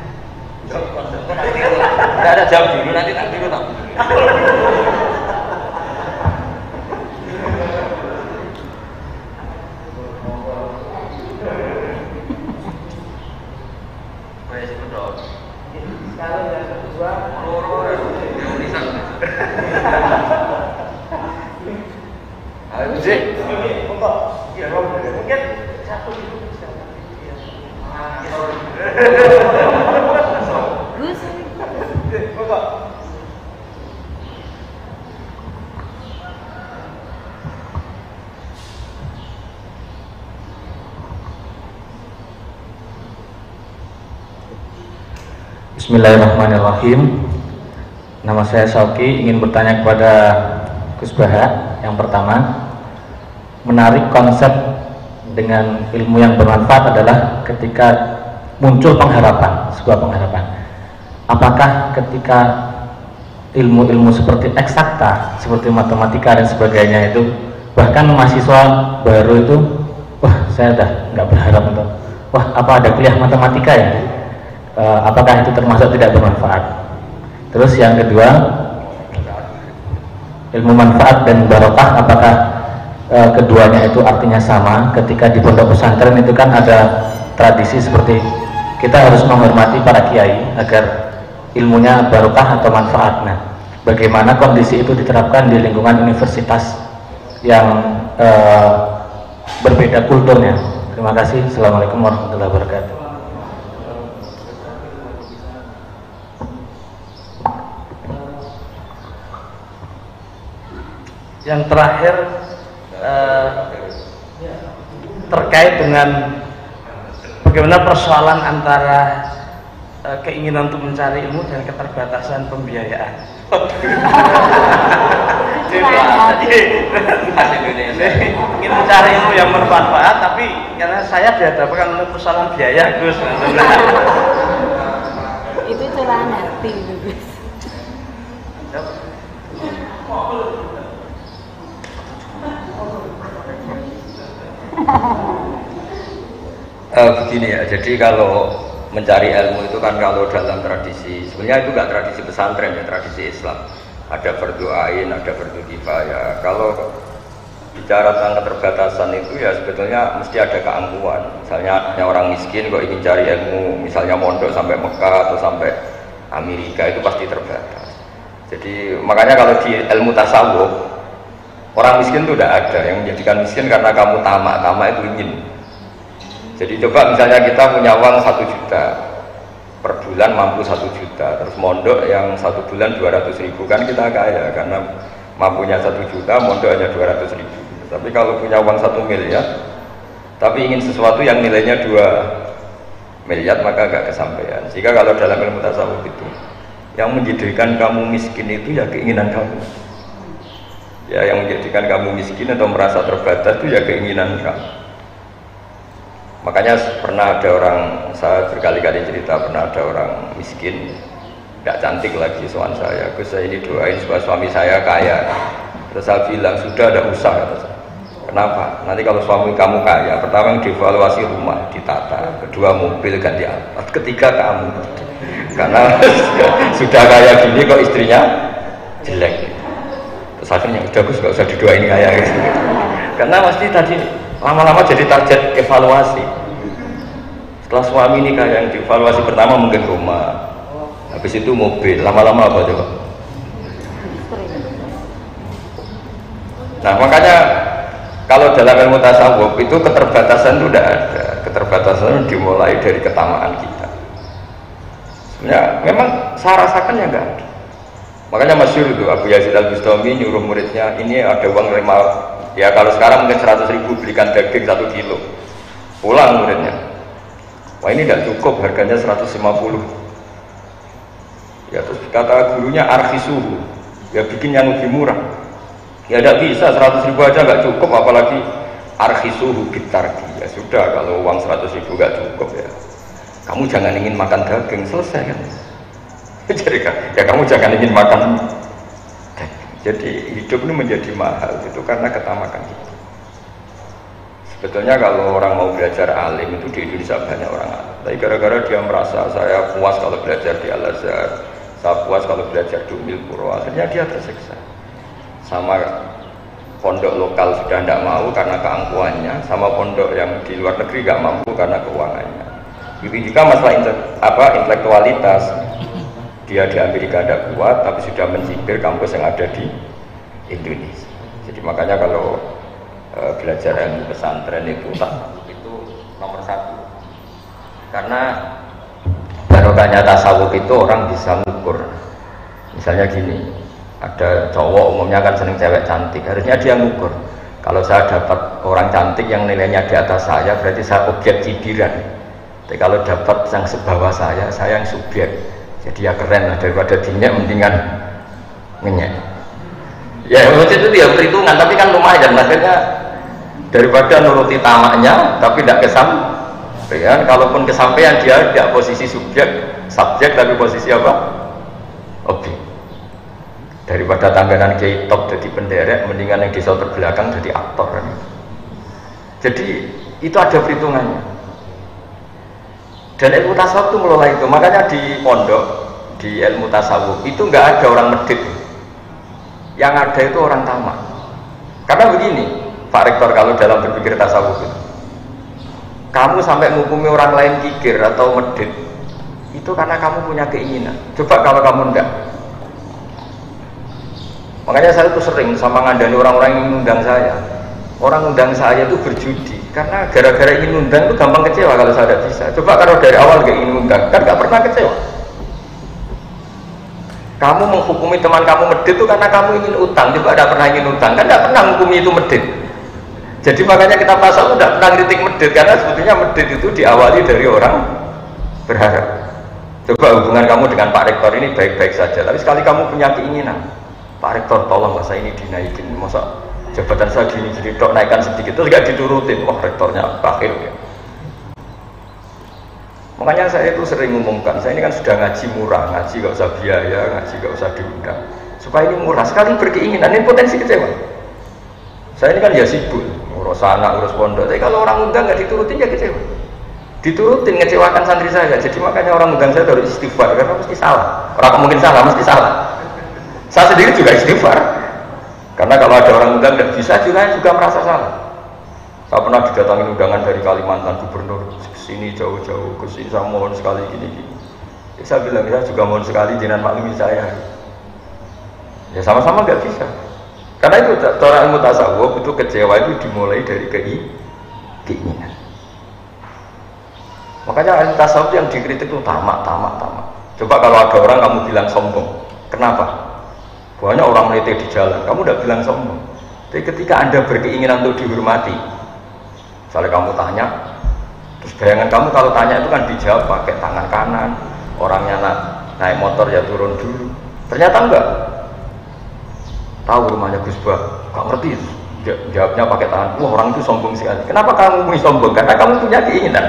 Tidak ada jawab dulu, nanti tak dulu tak. Sekarang yang kedua, mungkin satu itu bisa. Bismillahirrahmanirrahim. Nama saya Sauki, ingin bertanya kepada Gus Bahak. Yang pertama, menarik konsep dengan ilmu yang bermanfaat adalah ketika muncul pengharapan, sebuah pengharapan. Apakah ketika ilmu-ilmu seperti eksakta, seperti matematika dan sebagainya itu, bahkan mahasiswa baru itu, wah saya dah nggak berharap untuk, wah apa ada kuliah matematika ya? Apakah itu termasuk tidak bermanfaat? Terus yang kedua, ilmu manfaat dan barokah, apakah keduanya itu artinya sama? Ketika di pondok pesantren itu kan ada tradisi seperti kita harus menghormati para kiai agar ilmunya barokah atau manfaat. Nah, bagaimana kondisi itu diterapkan di lingkungan universitas yang berbeda kulturnya? Terima kasih. Assalamualaikum warahmatullahi wabarakatuh. Yang terakhir terkait dengan bagaimana persoalan antara keinginan untuk mencari ilmu dan keterbatasan pembiayaan. Ingin mencari ilmu yang bermanfaat, tapi karena saya dihadapkan oleh persoalan biaya, Gus. Itu curahan hati, Gus. Begini ya, jadi kalau mencari ilmu itu kan kalau dalam tradisi, sebenarnya itu nggak tradisi pesantren ya, tradisi Islam. Ada berdoain, ada berdukifaya. Kalau bicara tentang keterbatasan itu ya sebetulnya mesti ada keangkuhan. Misalnya orang miskin kok ingin cari ilmu, misalnya mondok sampai Mekah atau sampai Amerika, itu pasti terbatas. Jadi makanya kalau di ilmu tasawuf, orang miskin itu tidak ada. Yang menjadikan miskin karena kamu tamak, tamak itu ingin. Jadi coba misalnya kita punya uang 1 juta per bulan, mampu 1 juta, terus mondok yang 1 bulan 200.000, kan kita kaya karena mampunya 1 juta, mondok hanya 200.000. Tapi kalau punya uang 1 miliar tapi ingin sesuatu yang nilainya 2 miliar, maka agak kesampaian. Sehingga kalau dalam ilmu tasawuf itu yang menjadikan kamu miskin itu ya keinginan kamu. Ya, yang menjadikan kamu miskin atau merasa terbatas itu ya keinginan kamu. Makanya pernah ada orang, saya berkali-kali cerita, pernah ada orang miskin, tidak cantik lagi, soal saya, Gus saya ini doain supaya suami saya kaya. Terus saya bilang, sudah ada usaha. Kenapa? Nanti kalau suami kamu kaya, pertama yang dievaluasi rumah, ditata, kedua mobil ganti alat, ketiga kamu. Karena sudah kaya gini kok istrinya jelek. Terus akhirnya udah Gus gak usah didoain kaya gitu. Karena pasti tadi lama-lama jadi target evaluasi. Setelah suami ini kayak yang dievaluasi pertama mungkin rumah, habis itu mobil, lama-lama apa coba? Nah makanya kalau dalam ilmu tasawuf itu keterbatasan itu tidak ada. Keterbatasan dimulai dari ketamaan kita. Sebenarnya memang saya rasakan ya enggak ada. Makanya masyhur itu Abu Yazid Al-Bustami nyuruh muridnya, ini ada uang 5. Ya kalau sekarang mungkin 100.000 belikan daging 1 kilo, pulang muridnya, wah ini tidak cukup, harganya 150. Ya terus kata gurunya arkhisuhu, ya bikin yang lebih murah. Ya tidak bisa, 100.000 aja nggak cukup, apalagi arkhisuhu bitarki. Ya sudah, kalau uang 100.000 nggak cukup ya kamu jangan ingin makan daging, selesai kan. Jadi ya kamu jangan ingin makan. Jadi hidup ini menjadi mahal itu karena ketamakan kita. Sebetulnya kalau orang mau belajar alim itu di Indonesia banyak orang alim. Tapi gara-gara dia merasa saya puas kalau belajar di Al-Azhar, saya puas kalau belajar di Ummul Qura, akhirnya dia tersiksa. Sama pondok lokal sudah tidak mau karena keangkuhannya, sama pondok yang di luar negeri nggak mampu karena keuangannya. Begitu juga masalah intelektualitas. Dia di Amerika tidak kuat, tapi sudah mencibir kampus yang ada di Indonesia. Jadi makanya kalau belajar ilmu pesantren itu nomor 1. Karena barokahnya tasawuf itu orang bisa mengukur. Misalnya gini, ada cowok umumnya kan seneng cewek cantik, harusnya dia mengukur. Kalau saya dapat orang cantik yang nilainya di atas saya, berarti saya objek cibiran. Tapi kalau dapat yang sebawah saya yang subjek. Jadi ya keren lah, daripada dinyek mendingan ngenyek. Ya maksud itu dia perhitungan, tapi kan lumayan akhirnya daripada nuruti tamaknya tapi tidak kesampaian. Kalaupun kesampaian dia tidak posisi subjek tapi posisi apa? Objek. Daripada tangganan kiai top jadi penderek, mendingan yang di shelter belakang jadi aktor kan. Jadi itu ada perhitungannya. Dan ilmu tasawuf itu mengelola itu. Makanya di pondok, di ilmu tasawuf itu nggak ada orang medit. Yang ada itu orang tamak. Karena begini, Pak Rektor, kalau dalam berpikir tasawuf itu, kamu sampai menghukumi orang lain kikir atau medit, itu karena kamu punya keinginan. Coba kalau kamu enggak. Makanya saya itu sering sama ngandani orang-orang yang ngundang saya. Orang undang saya itu berjudi, karena gara-gara ingin undang itu gampang kecewa kalau saya tidak bisa. Coba kalau dari awal gak ingin undang, kan gak pernah kecewa. Kamu menghukumi teman kamu medit itu karena kamu ingin utang, coba tidak pernah ingin utang, kan gak pernah menghukumi itu medit. Jadi makanya kita pasal tidak pernah kritik medit, karena sebetulnya medit itu diawali dari orang berharap. Coba hubungan kamu dengan Pak Rektor ini baik-baik saja, tapi sekali kamu punya keinginan, Pak Rektor tolonglah saya ini dinaikin, masa jabatan saya gini jadi dok naikkan sedikit, terus gak diturutin, wah rektornya bakhil ya. Makanya saya itu sering ngumumkan, saya ini kan sudah ngaji murah, ngaji gak usah biaya, ngaji gak usah diundang, supaya ini murah, sekali berkeinginan, ini potensi kecewa. Saya ini kan ya sibuk, urus anak, urus pondok, tapi kalau orang undang gak diturutin ya kecewa. Diturutin, ngecewakan santri saya, jadi makanya orang undang saya harus istighfar, karena mesti salah. Orang mungkin salah, mesti salah. Saya sendiri juga istighfar, karena kalau ada orang undang tidak bisa, juga merasa salah. Saya pernah didatangi undangan dari Kalimantan, gubernur kesini jauh-jauh, kesini saya mohon sekali gini-gini. Ya, saya bilang, saya juga mohon sekali jangan maklumi saya. Ya sama-sama nggak bisa. Karena itu cara ilmu tasawuf itu kecewa itu dimulai dari keinginan. Makanya ilmu tasawuf yang dikritik itu tamak. Coba kalau ada orang kamu bilang sombong, kenapa? Banyak orang meliti di jalan, kamu udah bilang sombong. Tapi ketika Anda berkeinginan untuk dihormati, misalnya kamu tanya, terus bayangan kamu kalau tanya itu kan dijawab pakai tangan kanan, orangnya naik motor ya turun dulu. Ternyata enggak. Tahu rumahnya Gus Bah, gak ngerti. Jawabnya pakai tangan. Wah, orang itu sombong sekali. Kenapa kamu punya sombong? Karena kamu punya keinginan.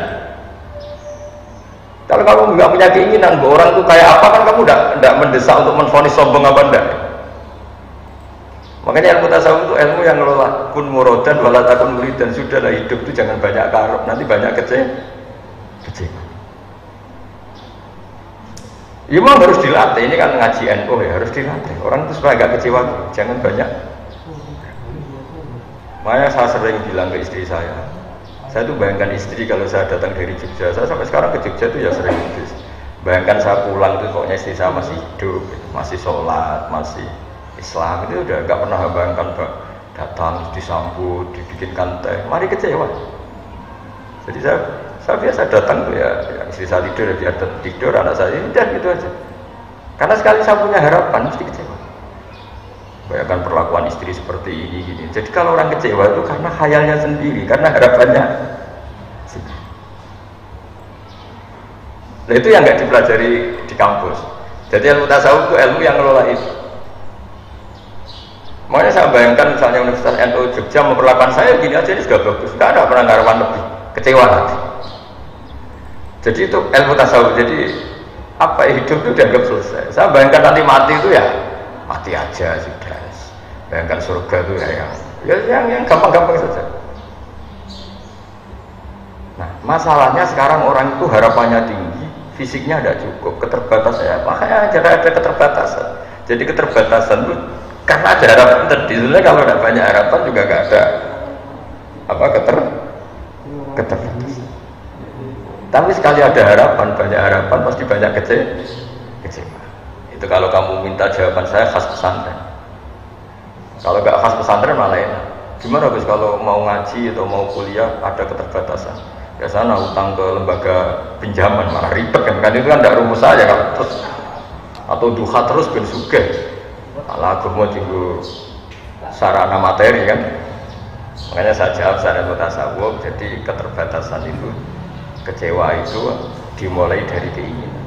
Kalau kamu nggak punya keinginan, orang itu kayak apa kan kamu tidak mendesak untuk menvonis sombong apa enggak. Makanya ilmu tasawuf itu ilmu yang ngelola kun murodan walatakun murid, dan sudahlah hidup itu jangan banyak karep, nanti banyak kecewa. Ya memang harus dilatih, ini kan ngaji NU ya, harus dilatih. Orang itu supaya agak kecewa, jangan banyak. Makanya saya sering bilang ke istri saya tuh bayangkan istri kalau saya datang dari Jogja, saya sampai sekarang ke Jogja itu ya sering gitu. Bayangkan saya pulang itu pokoknya istri saya masih hidup, masih sholat, masih Islam, itu udah gak pernah bayangkan datang, disambut, dibikinkan teh, mari kecewa. Jadi saya biasa datang tuh ya istri saya tidur, dia tidur, anak saya udah gitu aja. Karena sekali saya punya harapan mesti kecewa. Bayangkan perlakuan istri seperti ini gini. Jadi kalau orang kecewa itu karena khayalnya sendiri, karena harapannya sendiri. Nah itu yang nggak dipelajari di kampus. Jadi ilmu tasawuf itu ilmu yang ngelola itu. Makanya saya bayangkan misalnya Universitas NU Jogja memperlakukan saya gini aja, ini sudah bagus, nggak ada pernah harapan lebih, kecewa nanti. Jadi itu ilmu tasawuf. Jadi apa hidup itu dianggap selesai. Saya bayangkan nanti mati itu ya mati aja sudah. Bayangkan surga itu yang gampang-gampang saja. Nah masalahnya sekarang orang itu harapannya tinggi, fisiknya tidak cukup, keterbatasan ya. Makanya ada keterbatasan. Jadi keterbatasan itu karena ada harapan tadi. Sebenarnya kalau tidak banyak harapan juga nggak ada keterbatasan. Tapi sekali ada harapan, banyak harapan pasti banyak kecewa. Itu kalau kamu minta jawaban saya khas pesantren. Kalau nggak khas pesantren malah enak. Gimana Gus kalau mau ngaji atau mau kuliah ada keterbatasan? Biasanya utang ke lembaga pinjaman malah ribet kan itu kan tidak rumus saja kalau terus atau duha terus ben sugih. Malah agama juga sarana materi kan. Makanya saya jawab saya tasawuf. Jadi keterbatasan itu, kecewa itu dimulai dari keinginan.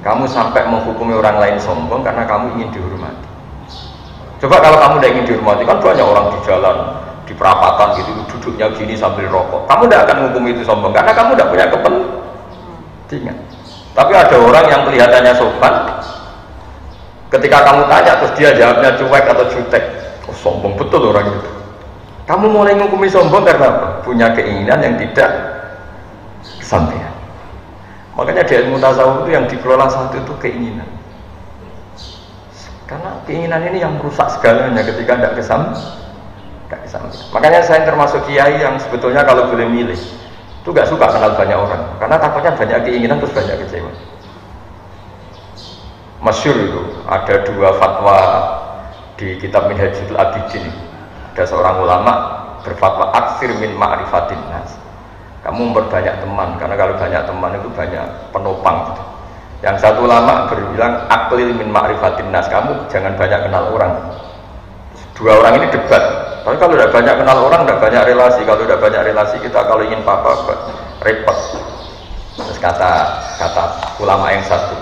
Kamu sampai menghukumi orang lain sombong karena kamu ingin dihormati. Coba kalau kamu tidak ingin dihormati, kan banyak orang di jalan, di perapatan gitu, duduknya gini sambil rokok. Kamu tidak akan menghukumi itu sombong karena kamu tidak punya kepentingan. Tapi ada orang yang kelihatannya sopan, Ketika kamu tanya terus dia jawabnya cuek atau jutek, oh, sombong betul orang itu. Kamu mulai menghukumi sombong karena apa? Punya keinginan yang tidak kesampaian. Makanya di ilmu tasawuf itu yang dikelola satu itu keinginan. Karena keinginan ini yang merusak segalanya ketika tidak kesampaian. Makanya saya termasuk kiai yang sebetulnya kalau boleh milih itu gak suka kenal banyak orang, karena takutnya banyak keinginan terus banyak kecewa. Masyhur itu ada dua fatwa di kitab Minhajul Abidin. Ada seorang ulama berfatwa aksir min ma'rifatin nas. Kamu memperbanyak teman, karena kalau banyak teman itu banyak penopang gitu. Yang satu ulama berbilang aklil min ma'rifatin nas, kamu jangan banyak kenal orang. Dua orang ini debat. Tapi kalau tidak banyak kenal orang, tidak banyak relasi. Kalau tidak banyak relasi, kita kalau ingin apa-apa repot. Terus kata ulama yang satu,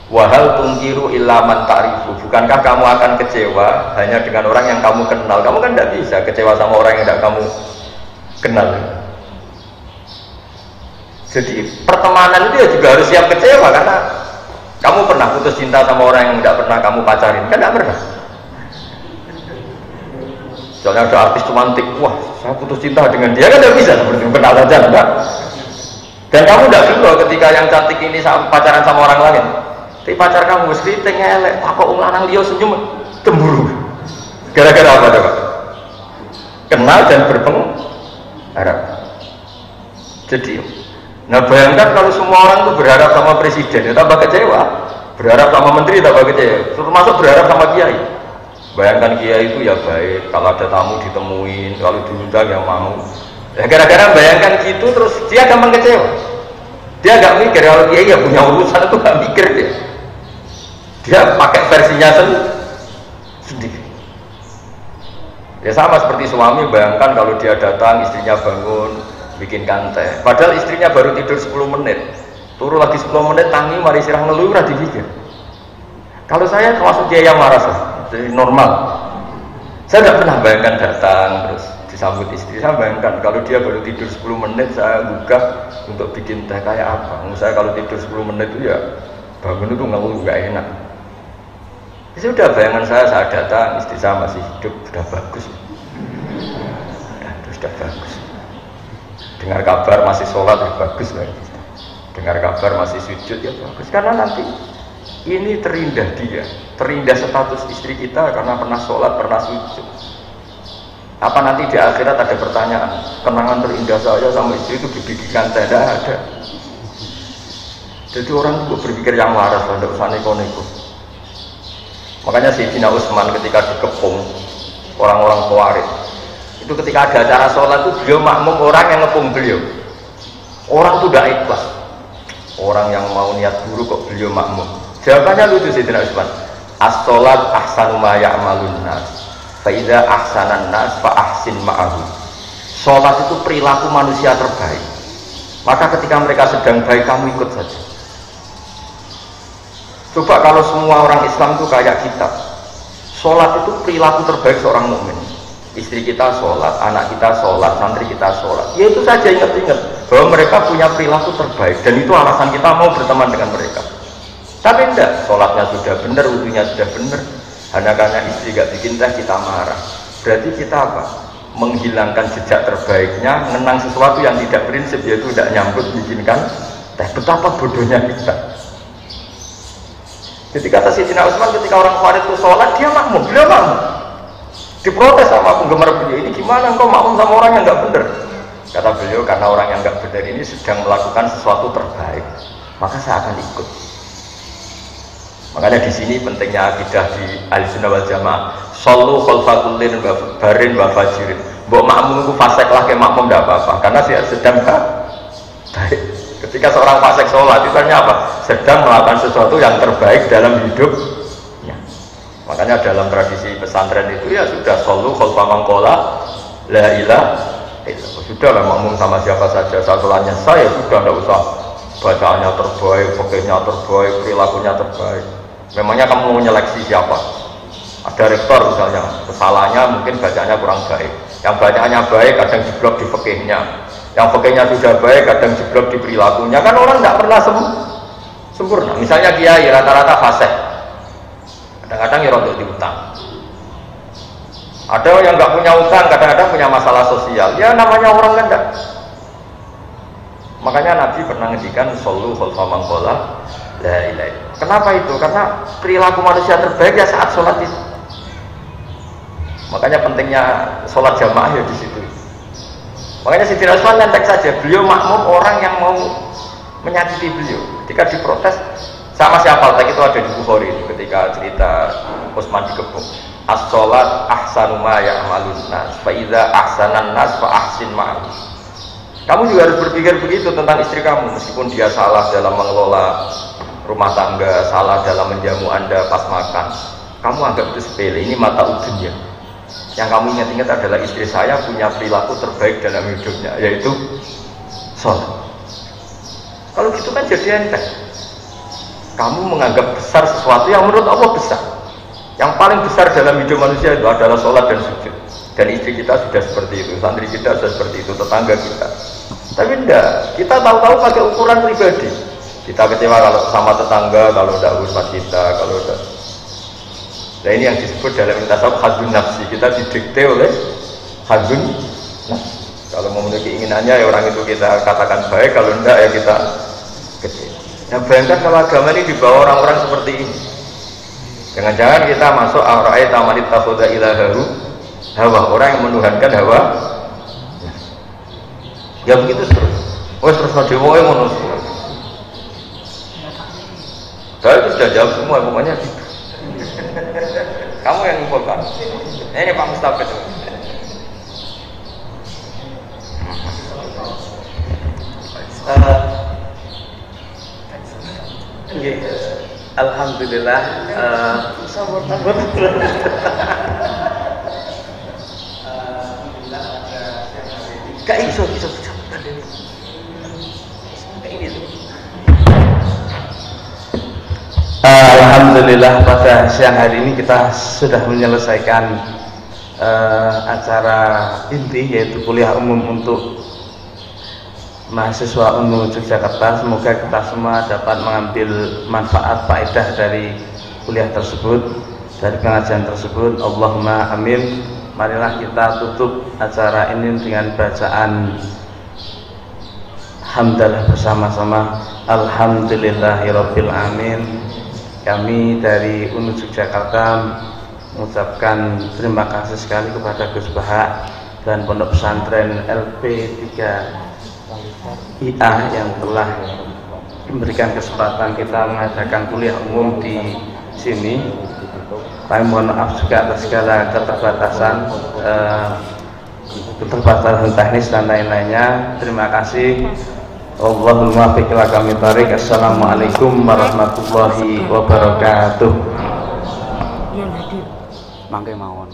wahal tungkiru ilaman ta'rifu, bukankah kamu akan kecewa hanya dengan orang yang kamu kenal? Kamu kan tidak bisa kecewa sama orang yang tidak kamu kenal. Jadi pertemanan itu ya juga harus siap kecewa, karena kamu pernah putus cinta sama orang yang tidak pernah kamu pacarin, kan tidak pernah. Soalnya ada artis romantik, wah saya putus cinta dengan dia, kan tidak bisa seperti kenal saja, enggak. Dan kamu tidak dulu ketika yang cantik ini pacaran sama orang lain. Tapi pacar kamu sekriting ngelek, kok lanang dia senyum cemburu. Gara-gara apa coba? Kenal dan berpengaruh. Jadi, nah bayangkan kalau semua orang itu berharap sama presiden, ya tambah kecewa. Berharap sama menteri tambah kecewa. Termasuk berharap sama kiai. Bayangkan kiai itu ya baik, kalau ada tamu ditemuin, kalau diundang yang mau. Ya gara-gara bayangkan gitu terus dia gampang kecewa. Dia nggak mikir kalau kiai ya punya urusan, itu nggak mikir dia. Dia pakai versinya sendiri. Ya sama seperti suami, bayangkan kalau dia datang istrinya bangun bikinkan teh, padahal istrinya baru tidur 10 menit, turun lagi 10 menit tangi mari sirah ngeluh udah dipikir. Kalau saya termasuk dia yang marah, jadi normal. Saya tidak pernah bayangkan datang terus disambut istri. Saya bayangkan kalau dia baru tidur 10 menit saya gugah untuk bikin teh kayak apa. Saya kalau tidur 10 menit itu ya bangun itu ngeluh gak enak. Itu sudah bayangan saya datang istri saya masih hidup, sudah bagus. Sudah bagus. Dengar kabar masih sholat ya bagus lagi. Dengar kabar masih sujud ya bagus. Karena nanti ini terindah dia, terindah status istri kita karena pernah sholat, pernah sujud. Apa nanti di akhirat ada pertanyaan, kenangan terindah saya sama istri itu dibikinkan teh? Tidak ada. Jadi orang itu berpikir yang waras, tidak usah neko-neko. Makanya Sayyidina Utsman ketika dikepung orang-orang Khawarij, itu ketika ada acara sholat itu beliau makmum orang yang ngepung beliau. Orang itu tidak ikhlas. Orang yang mau niat buruk kok beliau makmum. Jawabannya lucu Sayyidina Utsman. As-sholat ahsanu ma ya'malun nas. Fa idza ahsanan nas fa ahsin ma'ahu. Sholat itu perilaku manusia terbaik. Maka ketika mereka sedang baik kamu ikut saja. Coba kalau semua orang Islam itu kayak kita. Sholat itu perilaku terbaik seorang mukmin. Istri kita sholat, anak kita sholat, santri kita sholat. Ya itu saja, ingat-ingat bahwa mereka punya perilaku terbaik dan itu alasan kita mau berteman dengan mereka. Tapi enggak, sholatnya sudah benar, wudunya sudah benar, hanya karena istri gak bikin teh kita marah. Berarti kita apa? Menghilangkan jejak terbaiknya, mengenang sesuatu yang tidak prinsip, yaitu tidak nyambut bikinkan teh. Betapa bodohnya kita. Jadi kata Sayyidina Utsman ketika orang Khawarij itu sholat, dia makmum, beliau makmum. Diprotes sama penggemar beliau, ini gimana engkau makmum sama orang yang nggak benar? Kata beliau, karena orang yang nggak benar ini sedang melakukan sesuatu terbaik, maka saya akan ikut. Makanya di sini pentingnya akidah di Ahlussunnah wal Jamaah. Shollu khalfa kullin barin wa fajirin. Mbok makmum itu fasik lah ke makmum tidak apa-apa, karena dia sedang baik. Ketika seorang fasik sholat itu artinya apa? Sedang melakukan sesuatu yang terbaik dalam hidupnya. Makanya dalam tradisi pesantren itu ya sudah shollu khalfa man qala la ilaha illallah. Sudah lah makmum sama siapa saja, sholatnya saya sudah tidak usah bacaannya terbaik, fikihnya terbaik, perilakunya terbaik. Memangnya kamu mau menyeleksi siapa? Ada rektor misalnya, kesalahannya mungkin bacaannya kurang baik. Yang bacaannya baik kadang jeblok di fikihnya. Yang fikihnya sudah baik kadang jeblok di perilakunya. Kan orang tidak pernah sempurna. Misalnya kiai rata-rata fasik. Kadang-kadang ya rodok diutang. Ada yang nggak punya utang, kadang-kadang punya masalah sosial. Ya namanya orang kan enggak. Makanya Nabi pernah ngendikan sallu khalfa man qala la ilaha illallah. Kenapa itu? Karena perilaku manusia terbaik ya saat sholat itu. Makanya pentingnya sholat jamaah ya di situ. Makanya Sayyidina Utsman nyentek saja, beliau makmum orang yang mau menyakiti beliau. Ketika diprotes sama siapa? Tadi itu ada di Bukhari itu ketika cerita Utsman dikepung. As-sholat ahsanu ma ya'malun nas, fa idza ahsanan nas fa ahsin ma'ah. Kamu juga harus berpikir begitu tentang istri kamu, meskipun dia salah dalam mengelola rumah tangga, salah dalam menjamu Anda pas makan. Kamu anggap itu sepele, ini mata ujiannya. Yang kamu ingat-ingat adalah istri saya punya perilaku terbaik dalam hidupnya, yaitu sholat. Kalau gitu kan jadi enteng. Kamu menganggap besar sesuatu yang menurut Allah besar. Yang paling besar dalam hidup manusia itu adalah sholat dan sujud. Dan istri kita sudah seperti itu, santri kita sudah seperti itu, tetangga kita. Tapi enggak, kita tahu-tahu pakai ukuran pribadi. Kita kecewa kalau sama tetangga, kalau tidak urus kita, kalau tidak. Nah ini yang disebut dalam tasawuf hadzun nafsi. Kita didikte oleh hadzun nafsi. Kalau memenuhi keinginannya ya orang itu kita katakan baik, kalau enggak ya kita kecewa. Nah bayangkan kalau agama ini dibawa orang-orang seperti ini. Jangan-jangan kita masuk ra'aita man ittakhadha ilahahu hawa, orang yang menuhankan hawa. Ya begitu terus. Wes terus dewe ngono. Saya itu sudah jawab semua, pokoknya gitu. Kamu yang ngumpulkan. Ini Pak Mustafa itu. Alhamdulillah. Kayak iso. Alhamdulillah pada siang hari ini kita sudah menyelesaikan acara inti, yaitu kuliah umum untuk mahasiswa UNU Yogyakarta. Semoga kita semua dapat mengambil manfaat faedah dari kuliah tersebut, dari pengajian tersebut. Allahumma amin. Marilah kita tutup acara ini dengan bacaan hamdalah bersama-sama. Alhamdulillahirabbil alamin. Kami dari UNU Yogyakarta mengucapkan terima kasih sekali kepada Gus Baha dan Pondok Pesantren LP3 IA yang telah memberikan kesempatan kita mengadakan kuliah umum di sini. Kami mohon maaf juga atas segala keterbatasan teknis dan lain-lainnya. Terima kasih. Allahumma muwaffiq ila aqwamit thoriq. Assalamualaikum warahmatullahi wabarakatuh. Mangke mawon.